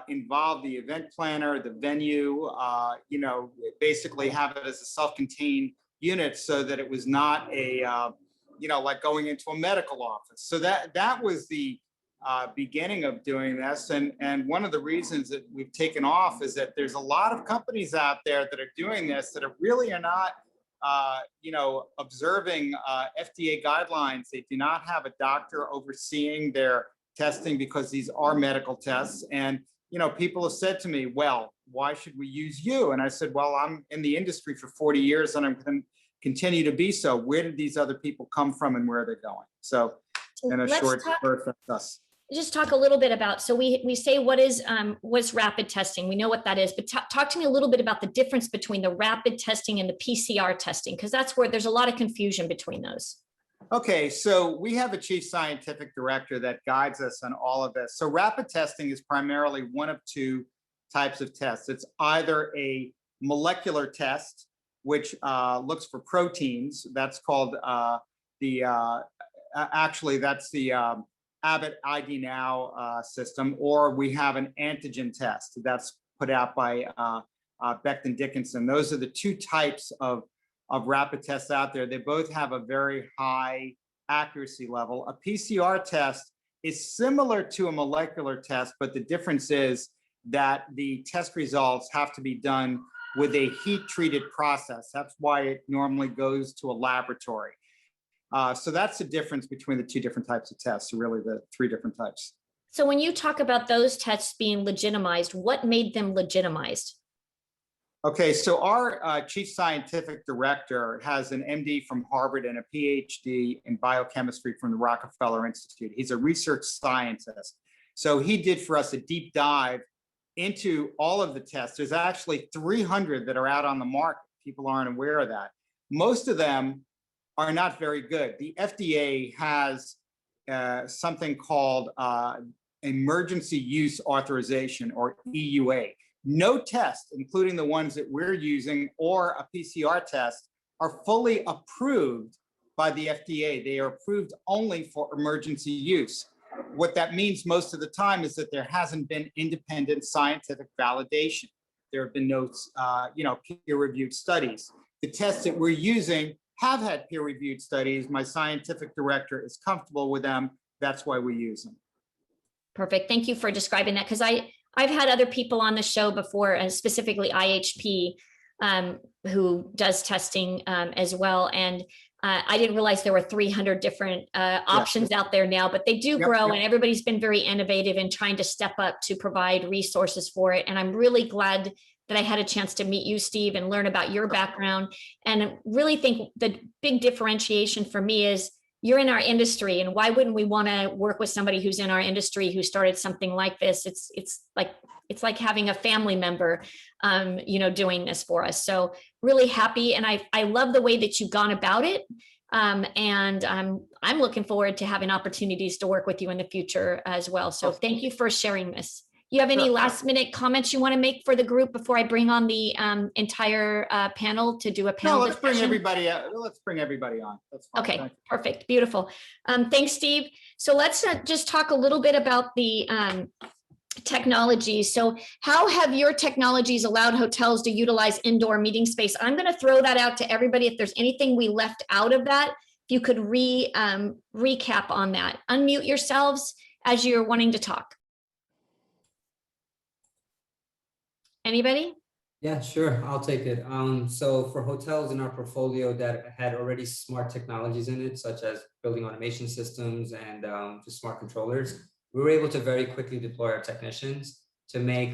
involve the event planner, the venue, basically have it as a self-contained unit so that it was not a, like going into a medical office. So that was the beginning of doing this. And one of the reasons that we've taken off is that there's a lot of companies out there that are doing this that really are not, observing FDA guidelines. They do not have a doctor overseeing their testing because these are medical tests. And, people have said to me, well, why should we use you? And I said, well, I'm in the industry for 40 years and I'm going to continue to be so. Where did these other people come from and where are they going? So in a short word, that's us. Just talk a little bit about, so we say what's rapid testing, we know what that is, but talk to me a little bit about the difference between the rapid testing and the PCR testing, because that's where there's a lot of confusion between those. Okay, so we have a chief scientific director that guides us on all of this. So rapid testing is primarily one of 2 types of tests. It's either a molecular test, which looks for proteins. That's called that's the Abbott ID Now system, or we have an antigen test that's put out by Becton Dickinson. Those are the 2 types of rapid tests out there. They both have a very high accuracy level. A PCR test is similar to a molecular test, but the difference is that the test results have to be done with a heat-treated process. That's why it normally goes to a laboratory. So that's the difference between the 2 different types of tests, really the 3 different types. So when you talk about those tests being legitimized, what made them legitimized? Okay, so our chief scientific director has an MD from Harvard and a PhD in biochemistry from the Rockefeller Institute. He's a research scientist. So he did for us a deep dive into all of the tests. There's actually 300 that are out on the market. People aren't aware of that. Most of them are not very good. The FDA has something called Emergency Use Authorization, or EUA. No test, including the ones that we're using or a PCR test, are fully approved by the FDA. They are approved only for emergency use. What that means most of the time is that there hasn't been independent scientific validation. There have been no, peer-reviewed studies. The tests that we're using have had peer-reviewed studies. My scientific director is comfortable with them. That's why we use them. Perfect. Thank you for describing that, because I've had other people on the show before, and specifically IHP, who does testing as well. And I didn't realize there were 300 different options out there now, but they do grow, and everybody's been very innovative in trying to step up to provide resources for it. And I'm really glad that I had a chance to meet you, Steve, and learn about your background. And really think the big differentiation for me is you're in our industry, and why wouldn't we want to work with somebody who's in our industry who started something like this? It's like having a family member, doing this for us. So really happy, and I love the way that you've gone about it. And I'm looking forward to having opportunities to work with you in the future as well. So thank you for sharing this. You have any last minute comments you want to make for the group before I bring on the entire panel to do a panel? No, let's bring everybody on. That's fine. Okay, perfect, beautiful. Thanks, Steve. So let's just talk a little bit about the technologies. So how have your technologies allowed hotels to utilize indoor meeting space? I'm going to throw that out to everybody. If there's anything we left out of that, if you could recap on that. Unmute yourselves as you're wanting to talk. Anybody? Yeah, sure. I'll take it. So for hotels in our portfolio that had already smart technologies in it, such as building automation systems and just smart controllers, we were able to very quickly deploy our technicians to make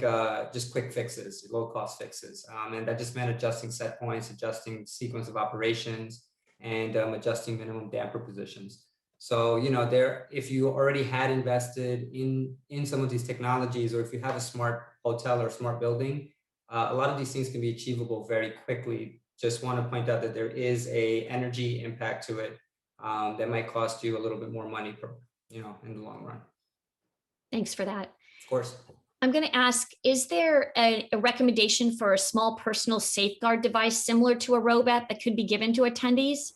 just quick fixes, low cost fixes. And that just meant adjusting set points, adjusting sequence of operations, and adjusting minimum damper positions. So, if you already had invested in some of these technologies, or if you have a smart hotel or smart building, a lot of these things can be achievable very quickly. Just want to point out that there is a energy impact to it that might cost you a little bit more money, in the long run. Thanks for that. Of course. I'm going to ask, is there a recommendation for a small personal safeguard device similar to a robot that could be given to attendees?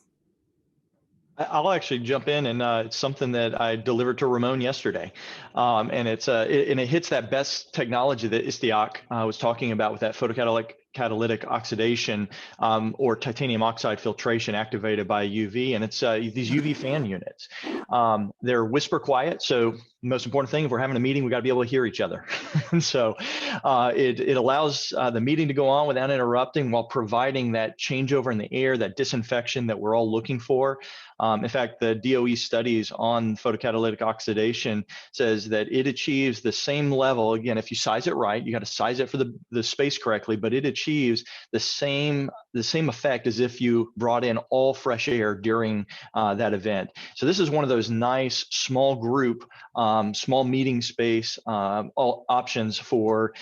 I'll actually jump in, and it's something that I delivered to Ramon yesterday, and it hits that best technology that Istiak was talking about with that photocatalytic oxidation or titanium oxide filtration activated by UV, and it's these UV fan units. They're whisper quiet, so the most important thing, if we're having a meeting, we got to be able to hear each other. And so it allows the meeting to go on without interrupting, while providing that changeover in the air, that disinfection that we're all looking for. In fact, the DOE studies on photocatalytic oxidation says that it achieves the same level. Again, if you size it right, you got to size it for the space correctly, but it achieves the same effect as if you brought in all fresh air during that event. So this is one of those nice small group, small meeting space options for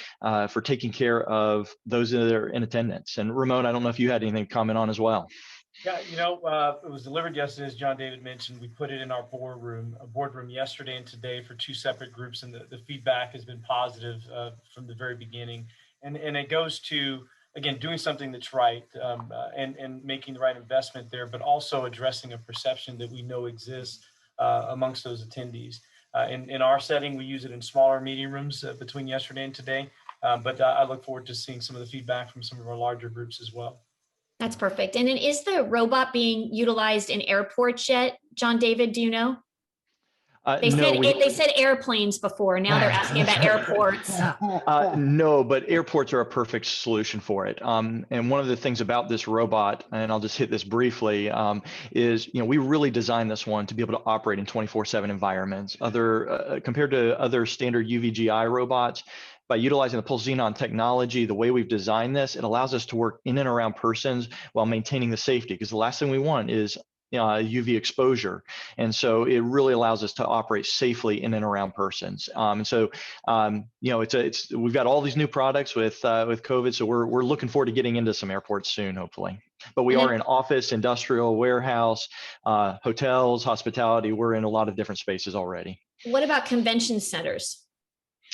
taking care of those that are in attendance. And Ramon, I don't know if you had anything to comment on as well. Yeah, it was delivered yesterday, as John David mentioned. We put it in our boardroom yesterday and today for two separate groups, and the feedback has been positive from the very beginning. And it goes to, again, doing something that's right and making the right investment there, but also addressing a perception that we know exists amongst those attendees. In our setting, we use it in smaller meeting rooms between yesterday and today, but I look forward to seeing some of the feedback from some of our larger groups as well. That's perfect. And then is the robot being utilized in airports yet? John David, do you know? They said airplanes before. Now they're asking about airports. No, but airports are a perfect solution for it. And one of the things about this robot, and I'll just hit this briefly, is we really designed this one to be able to operate in 24/7 environments. Compared to other standard UVGI robots, by utilizing the pulse xenon technology, the way we've designed this, it allows us to work in and around persons while maintaining the safety, because the last thing we want is UV exposure. And so it really allows us to operate safely in and around persons. And so, we've got all these new products with COVID. So we're looking forward to getting into some airports soon, hopefully. But we are in office, industrial, warehouse, hotels, hospitality. We're in a lot of different spaces already. What about convention centers?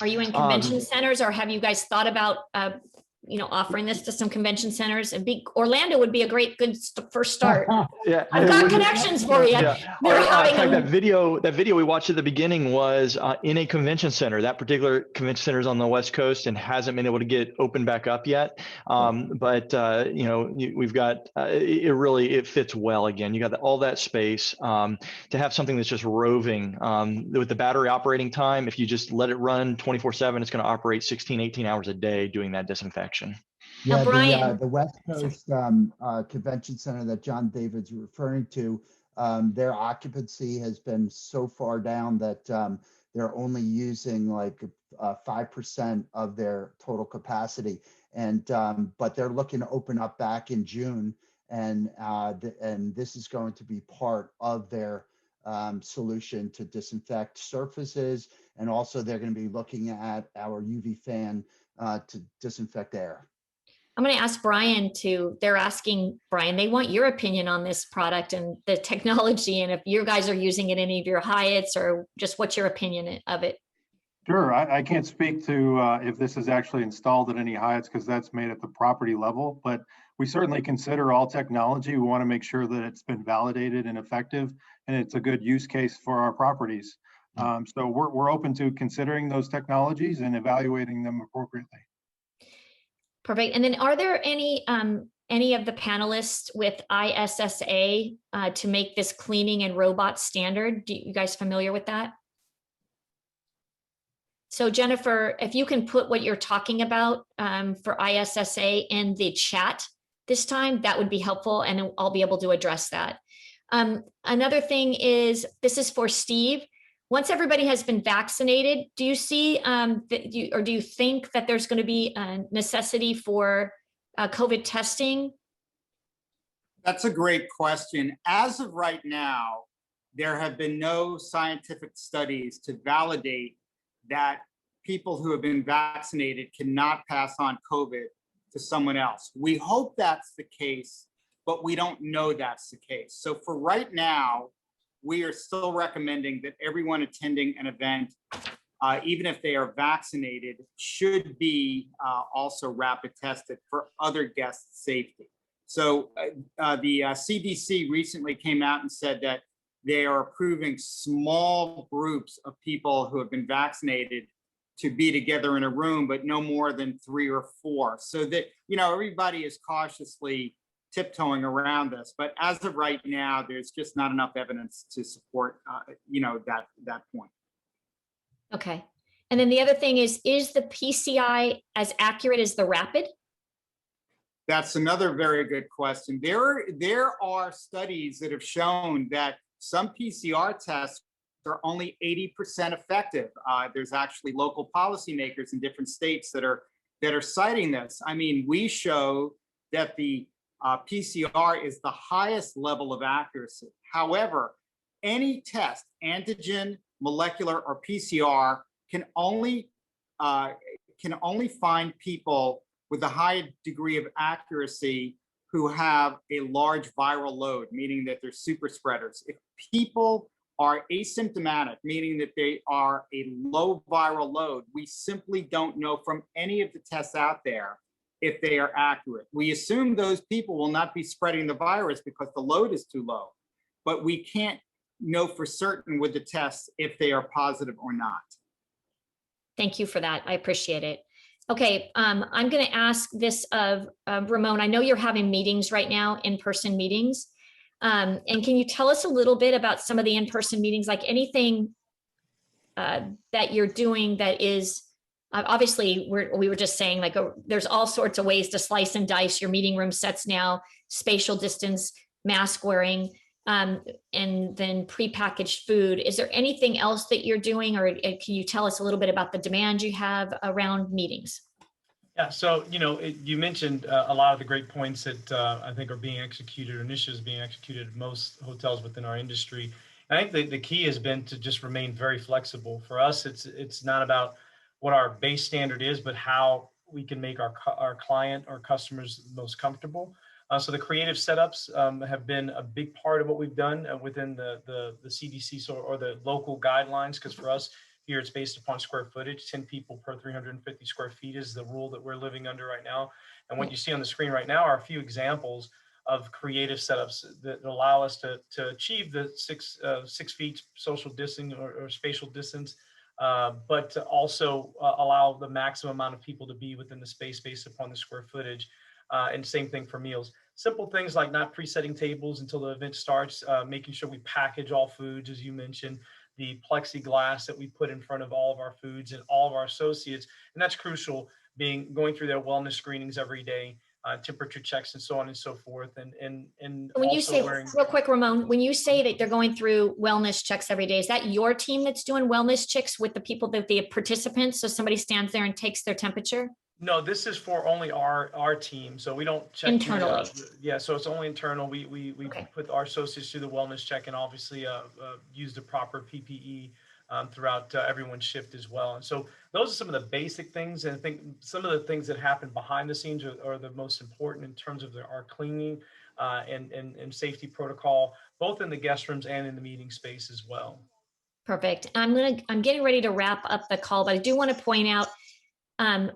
Are you in convention centers, or have you guys thought about offering this to some convention centers. Orlando would be a great, good first start. Yeah, I've got connections for you. Yeah. They're In having fact, them. that video we watched at the beginning was in a convention center. That particular convention center is on the West Coast and hasn't been able to get open back up yet. But we've got it fits well. Again, you got all that space to have something that's just roving with the battery operating time. If you just let it run 24/7, it's going to operate 16, 18 hours a day doing that disinfection. Now, Yeah, Brian, the West Coast Convention Center that John David's referring to, their occupancy has been so far down that they're only using like 5% of their total capacity, and but they're looking to open up back in June, and this is going to be part of their solution to disinfect surfaces, and also they're going to be looking at our UV fan to disinfect air. I'm going to ask Brian they're asking Brian, they want your opinion on this product and the technology, and if you guys are using it in any of your Hyatts, or just what's your opinion of it? Sure, I can't speak to if this is actually installed at any Hyatts because that's made at the property level, but we certainly consider all technology. We want to make sure that it's been validated and effective, and it's a good use case for our properties. So we're open to considering those technologies and evaluating them appropriately. Perfect. And then are there any of the panelists with ISSA to make this cleaning and robot standard? Do you guys familiar with that? So Jennifer, if you can put what you're talking about for ISSA in the chat this time, that would be helpful, and I'll be able to address that. Another thing is, this is for Steve. Once everybody has been vaccinated, do you see or do you think that there's going to be a necessity for COVID testing? That's a great question. As of right now, there have been no scientific studies to validate that people who have been vaccinated cannot pass on COVID to someone else. We hope that's the case, but we don't know that's the case. So for right now, we are still recommending that everyone attending an event, even if they are vaccinated, should be also rapid tested for other guest safety. So the CDC recently came out and said that they are approving small groups of people who have been vaccinated to be together in a room, but no more than 3 or 4. So that, everybody is cautiously tiptoeing around this, but as of right now, there's just not enough evidence to support, that point. Okay. And then the other thing is the PCI as accurate as the rapid? That's another very good question. There are studies that have shown that some PCR tests are only 80% effective. There's actually local policymakers in different states that are citing this. I mean, we show that the PCR is the highest level of accuracy. However, any test, antigen, molecular, or PCR, can only find people with a high degree of accuracy who have a large viral load, meaning that they're super spreaders. If people are asymptomatic, meaning that they are a low viral load, we simply don't know from any of the tests out there if they are accurate. We assume those people will not be spreading the virus because the load is too low, but we can't know for certain with the tests if they are positive or not. Thank you for that. I appreciate it. Okay, I'm going to ask this of Ramon. I know you're having meetings right now, in-person meetings. And can you tell us a little bit about some of the in-person meetings, like anything that you're doing that is, obviously we were just saying, like, there's all sorts of ways to slice and dice your meeting room sets now, spatial distance, mask wearing, and then prepackaged food. Is there anything else that you're doing, or can you tell us a little bit about the demand you have around meetings? Yeah, so, you mentioned a lot of the great points that I think are being executed, or initiatives being executed at most hotels within our industry. And I think the key has been to just remain very flexible. For us, it's not about what our base standard is, but how we can make our client or customers most comfortable. So the creative setups have been a big part of what we've done within the CDC or the local guidelines, because for us, here it's based upon square footage. 10 people per 350 square feet is the rule that we're living under right now. And what you see on the screen right now are a few examples of creative setups that allow us to achieve the 6 feet social distancing or spatial distance, but to also allow the maximum amount of people to be within the space based upon the square footage. And same thing for meals. Simple things like not pre-setting tables until the event starts, making sure we package all foods, as you mentioned, the plexiglass that we put in front of all of our foods and all of our associates. And that's crucial, going through their wellness screenings every day, temperature checks and so on and so forth. And when you also say, wearing, real quick, Ramon, when you say that they're going through wellness checks every day, is that your team that's doing wellness checks with the people, that the participants? So somebody stands there and takes their temperature? no, this is for only our team. So we don't check Internally. yeah, so it's only internal. We Okay. put our associates through the wellness check and obviously use the proper PPE throughout everyone's shift as well. And so those are some of the basic things. And I think some of the things that happen behind the scenes are the most important in terms of our cleaning and safety protocol, both in the guest rooms and in the meeting space as well. Perfect. I'm getting ready to wrap up the call, but I do want to point out,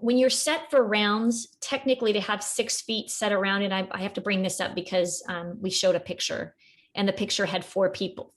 when you're set for rounds, technically to have 6 feet set around it, I have to bring this up because we showed a picture and the picture had four people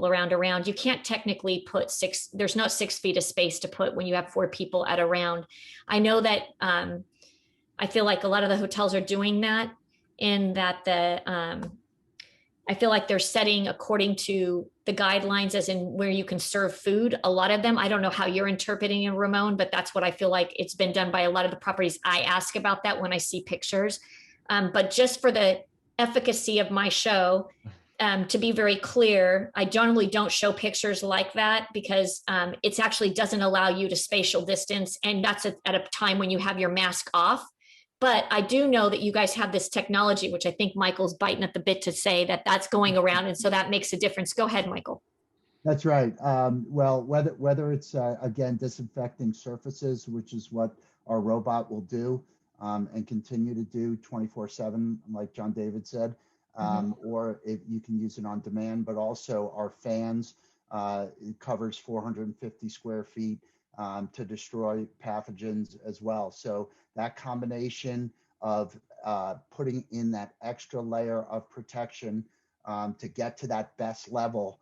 around. You can't technically put there's no 6 feet of space to put when you have 4 people at a round. I know that I feel like a lot of the hotels are doing that, in that I feel like they're setting according to the guidelines, as in where you can serve food. A lot of them, I don't know how you're interpreting it, Ramon, but that's what I feel like it's been done by a lot of the properties. I ask about that when I see pictures. But just for the efficacy of my show, to be very clear, I generally don't show pictures like that because it actually doesn't allow you to spatial distance. And that's at a time when you have your mask off. But I do know that you guys have this technology, which I think Michael's biting at the bit to say that that's going around. And so that makes a difference. Go ahead, Michael. That's right. Well, whether it's, again, disinfecting surfaces, which is what our robot will do and continue to do 24/7, like John David said, or if you can use it on demand, but also our fans, it covers 450 square feet to destroy pathogens as well. So that combination of putting in that extra layer of protection to get to that best level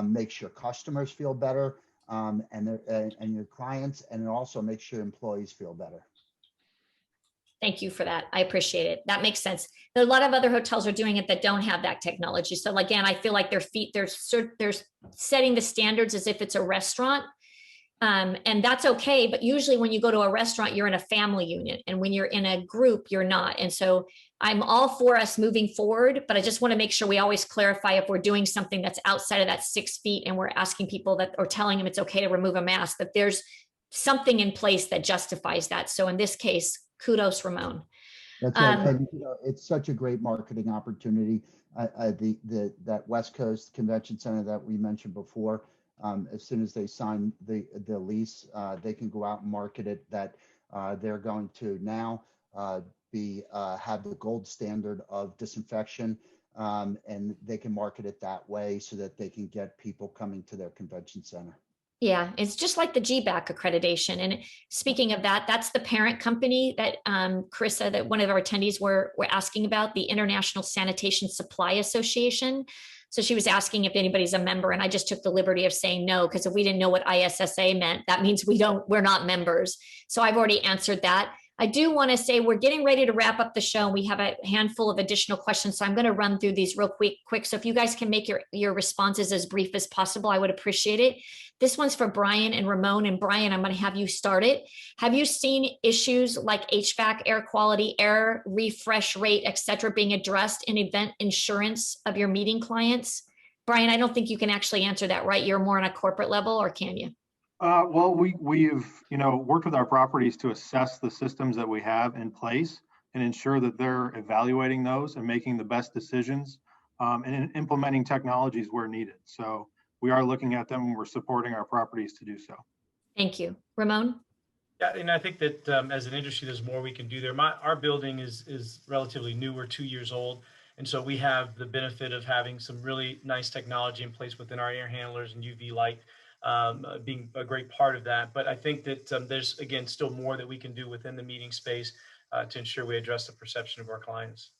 makes your customers feel better and your clients, and it also makes your employees feel better. Thank you for that. I appreciate it. That makes sense. A lot of other hotels are doing it that don't have that technology. So again, I feel like they're setting the standards as if it's a restaurant. And that's okay. But usually when you go to a restaurant, you're in a family unit. And when you're in a group, you're not. And so I'm all for us moving forward, but I just want to make sure we always clarify if we're doing something that's outside of that 6 feet and we're asking people that, or telling them it's okay to remove a mask, that there's something in place that justifies that. So in this case, kudos, Ramon. That's right. And it's such a great marketing opportunity. That West Coast Convention Center that we mentioned before, as soon as they sign the lease, they can go out and market it that they're going to now have the gold standard of disinfection, and they can market it that way so that they can get people coming to their convention center. Yeah, it's just like the GBAC accreditation. And speaking of that, that's the parent company that Carissa, that one of our attendees were asking about, the International Sanitation Supply Association. So she was asking if anybody's a member, and I just took the liberty of saying no, because if we didn't know what ISSA meant, that means we're not members. So I've already answered that. I do want to say we're getting ready to wrap up the show. We have a handful of additional questions, so I'm going to run through these real quick. So if you guys can make your responses as brief as possible, I would appreciate it. This one's for Brian and Ramon. And Brian, I'm going to have you start it. Have you seen issues like HVAC, air quality, air refresh rate, et cetera, being addressed in event insurance of your meeting clients? Brian, I don't think you can actually answer that, right? You're more on a corporate level, or can you? Well, we've worked with our properties to assess the systems that we have in place and ensure that they're evaluating those and making the best decisions and implementing technologies where needed. So we are looking at them and we're supporting our properties to do so. Thank you. Ramon? Yeah, and I think that as an industry, there's more we can do there. Our building is relatively new. We're 2 years old. And so we have the benefit of having some really nice technology in place within our air handlers and UV light being a great part of that. But I think that there's, again, still more that we can do within the meeting space to ensure we address the perception of our clients.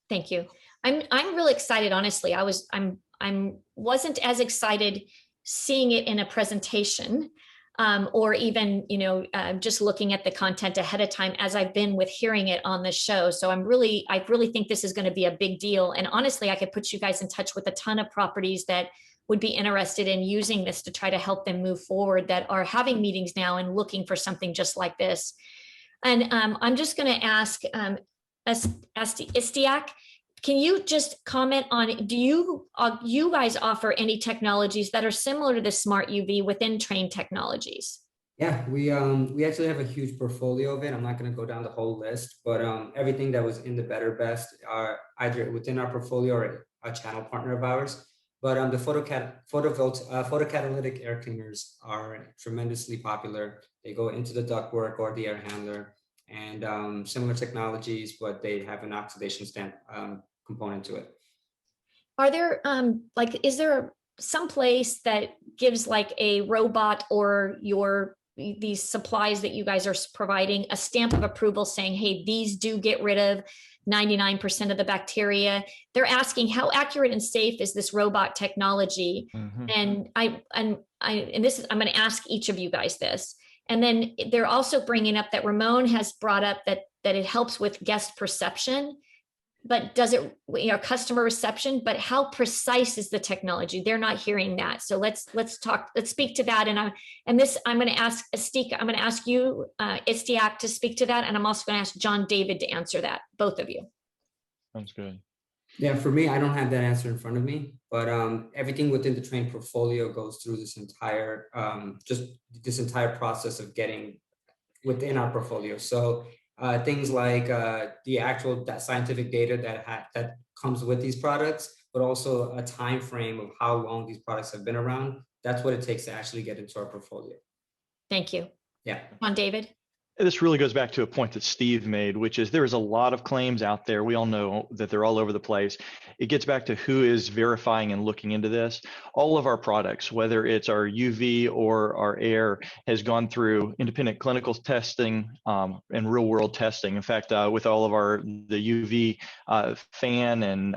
Thank you. I'm really excited. Honestly, wasn't as excited seeing it in a presentation, or even just looking at the content ahead of time as I've been with hearing it on the show. So I really think this is going to be a big deal. And honestly, I could put you guys in touch with a ton of properties that would be interested in using this to try to help them move forward, that are having meetings now and looking for something just like this. And I'm just going to ask Istiak, can you just comment on, do you guys offer any technologies that are similar to the smart UV within Train Technologies? Yeah, we actually have a huge portfolio of it. I'm not going to go down the whole list, but everything that was in the Better Best are either within our portfolio or a channel partner of ours. But the photocatalytic air cleaners are tremendously popular. They go into the ductwork or the air handler, and similar technologies, but they have an oxidation stamp component to it. Are there is there some place that gives like a robot or these supplies that you guys are providing a stamp of approval saying, hey, these do get rid of 99% of the bacteria? They're asking, how accurate and safe is this robot technology? Mm-hmm. And I'm going to ask each of you guys this. And then they're also bringing up that Ramon has brought up that it helps with guest perception, but does it, customer reception, but how precise is the technology? They're not hearing that. So let's speak to that. And I'm going to ask Astika, I'm going to ask you, Istiak, to speak to that. And I'm also going to ask John David to answer that, both of you. Sounds good. Yeah, for me, I don't have that answer in front of me, but everything within the Train portfolio goes through this entire process of getting within our portfolio. So things like the actual scientific data that comes with these products, but also a time frame of how long these products have been around. That's what it takes to actually get into our portfolio. Thank you. Yeah. On David. This really goes back to a point that Steve made, which is there is a lot of claims out there. We all know that they're all over the place. It gets back to who is verifying and looking into this. All of our products, whether it's our UV or our air, has gone through independent clinical testing and real world testing. In fact, with all of the UV fan and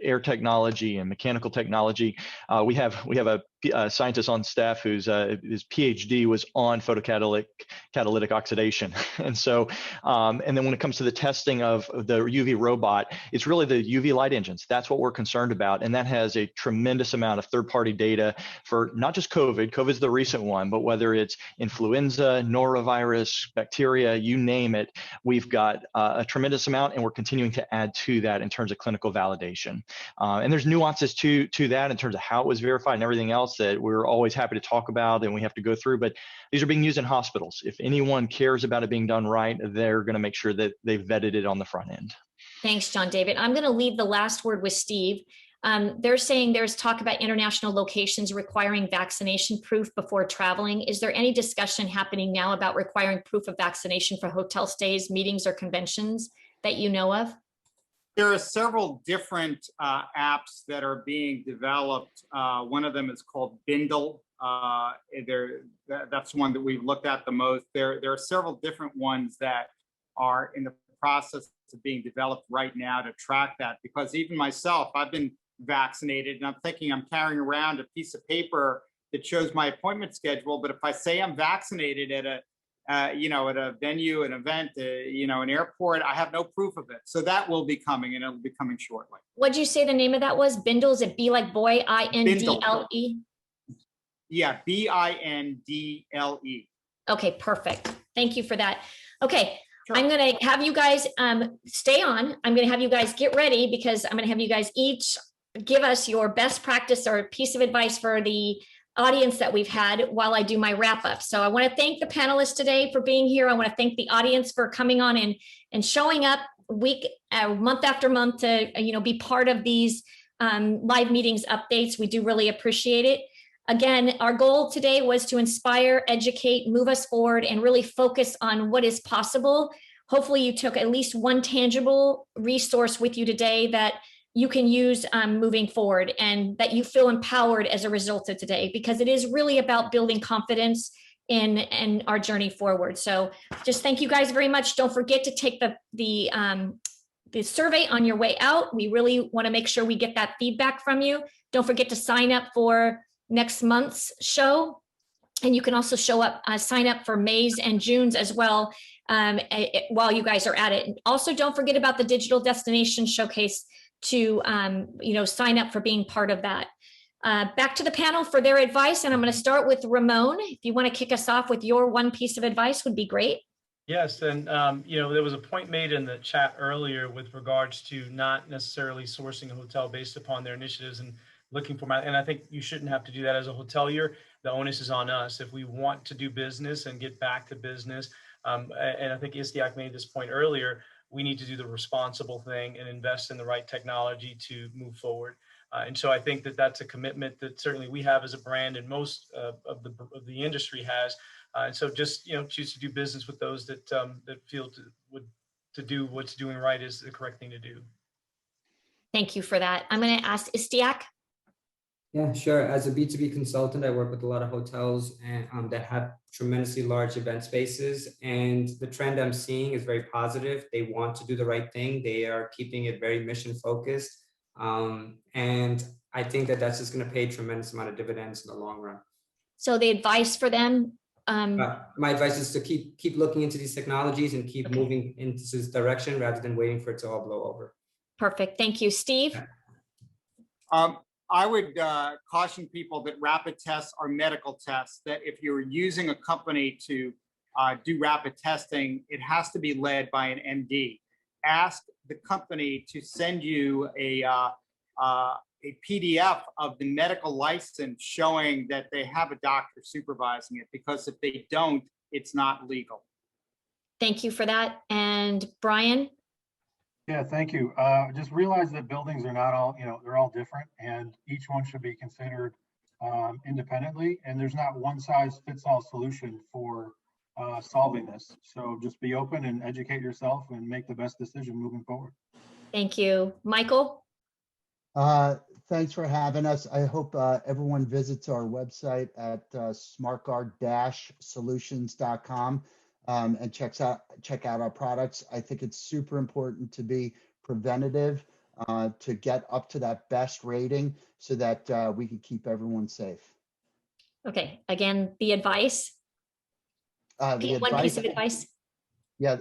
air technology and mechanical technology, we have a scientist on staff whose his PhD was on photocatalytic oxidation. And so, and then when it comes to the testing of the UV robot, it's really the UV light engines. That's what we're concerned about. And that has a tremendous amount of third-party data for not just COVID. COVID's the recent one, but whether it's influenza, norovirus, bacteria, you name it, we've got a tremendous amount, and we're continuing to add to that in terms of clinical validation. And there's nuances to that in terms of how it was verified and everything else that we're always happy to talk about and we have to go through, but these are being used in hospitals. If anyone cares about it being done right, they're going to make sure that they've vetted it on the front end. Thanks, John David. I'm going to leave the last word with Steve. They're saying there's talk about international locations requiring vaccination proof before traveling. Is there any discussion happening now about requiring proof of vaccination for hotel stays, meetings, or conventions that you know of? There are several different apps that are being developed. One of them is called Bindle. That's one that we've looked at the most. There are several different ones that are in the process of being developed right now to track that, because even myself, I've been vaccinated and I'm thinking I'm carrying around a piece of paper that shows my appointment schedule. But if I say I'm vaccinated at a venue, an event, an airport, I have no proof of it. So that will be coming, and it'll be coming shortly. What'd you say the name of that was? Bindle? Is it B like boy, I-N-D-L-E? Yeah, B-I-N-D-L-E. Okay, perfect. Thank you for that. Okay, sure. I'm going to have you guys stay on. I'm going to have you guys get ready, because I'm going to have you guys each give us your best practice or piece of advice for the audience that we've had while I do my wrap up. So I want to thank the panelists today for being here. I want to thank the audience for coming on and showing up month after month to be part of these live meetings updates. We do really appreciate it. Again, our goal today was to inspire, educate, move us forward, and really focus on what is possible. Hopefully you took at least one tangible resource with you today that you can use moving forward, and that you feel empowered as a result of today, because it is really about building confidence in our journey forward. So just thank you guys very much. Don't forget to take the survey on your way out. We really want to make sure we get that feedback from you. Don't forget to sign up for next month's show. And you can also sign up for May's and June's as well while you guys are at it. And also, don't forget about the Digital Destination Showcase to sign up for being part of that. Back to the panel for their advice. And I'm going to start with Ramon. If you want to kick us off with your one piece of advice, would be great. Yes, and there was a point made in the chat earlier with regards to not necessarily sourcing a hotel based upon their initiatives and looking for and I think you shouldn't have to do that as a hotelier. The onus is on us if we want to do business and get back to business. And I think Istiak made this point earlier. We need to do the responsible thing and invest in the right technology to move forward. And so I think that that's a commitment that certainly we have as a brand, and most of the industry has. And so just choose to do business with those that feel to do what's doing right is the correct thing to do. Thank you for that. I'm going to ask Istiak. Yeah, sure. As a B2B consultant, I work with a lot of hotels and that have tremendously large event spaces. And the trend I'm seeing is very positive. They want to do the right thing. They are keeping it very mission focused. And I think that that's just going to pay a tremendous amount of dividends in the long run. So the advice for them? My advice is to keep looking into these technologies and keep moving into this direction rather than waiting for it to all blow over. Perfect. Thank you. Steve? I would caution people that rapid tests are medical tests, that if you're using a company to do rapid testing, it has to be led by an MD. Ask the company to send you a PDF of the medical license showing that they have a doctor supervising it, because if they don't, it's not legal. Thank you for that. And Brian? Yeah, thank you. Just realize that buildings are not all, they're all different, and each one should be considered independently. And there's not one size fits all solution for solving this. So just be open and educate yourself and make the best decision moving forward. Thank you. Michael? Thanks for having us. I hope everyone visits our website at smartguard-solutions.com and check out our products. I think it's super important to be preventative, to get up to that best rating so that we can keep everyone safe. Okay. Again, the advice? One piece of advice? Yeah,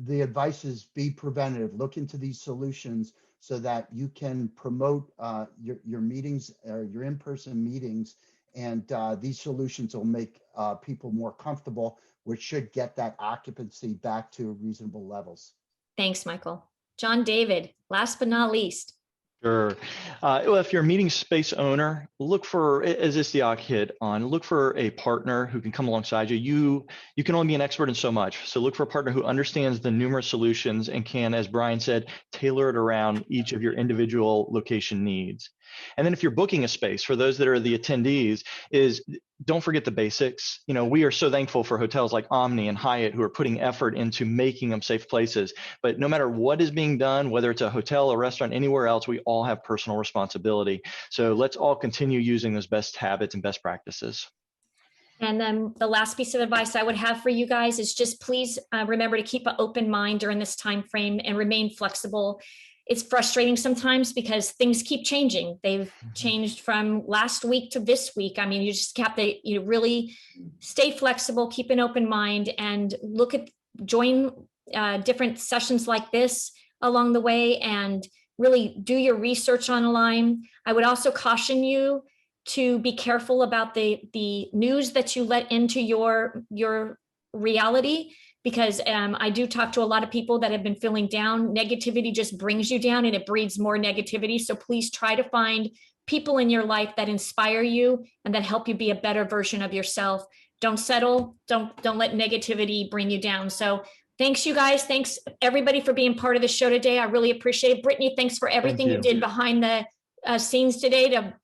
the advice is be preventative. Look into these solutions so that you can promote your meetings or your in-person meetings, and these solutions will make people more comfortable, which should get that occupancy back to reasonable levels. Thanks, Michael. John David, last but not least. Sure. Well, if you're a meeting space owner, look for, as Istiak hit on, look for a partner who can come alongside you. You can only be an expert in so much. So look for a partner who understands the numerous solutions and can, as Brian said, tailor it around each of your individual location needs. And then if you're booking a space, for those that are the attendees, don't forget the basics. We are so thankful for hotels like Omni and Hyatt who are putting effort into making them safe places. But no matter what is being done, whether it's a hotel, a restaurant, anywhere else, we all have personal responsibility. So let's all continue using those best habits and best practices. And then the last piece of advice I would have for you guys is just please remember to keep an open mind during this time frame and remain flexible. It's frustrating sometimes because things keep changing. They've changed from last week to this week. I mean, you just have to really stay flexible, keep an open mind, and join different sessions like this along the way, and really do your research online. I would also caution you to be careful about the news that you let into your reality, because I do talk to a lot of people that have been feeling down. Negativity just brings you down and it breeds more negativity. So please try to find people in your life that inspire you and that help you be a better version of yourself. Don't settle. Don't let negativity bring you down. So thanks, you guys. Thanks everybody for being part of the show today. I really appreciate it. Brittany, thanks for everything you did behind the scenes today to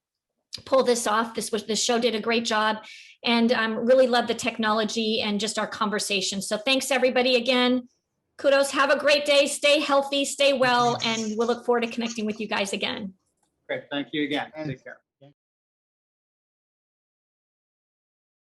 pull this off. This show did a great job. And really love the technology and just our conversation. So thanks everybody again. Kudos. Have a great day. Stay healthy, stay well, and we'll look forward to connecting with you guys again. Great. Thank you again. Thanks. Take care.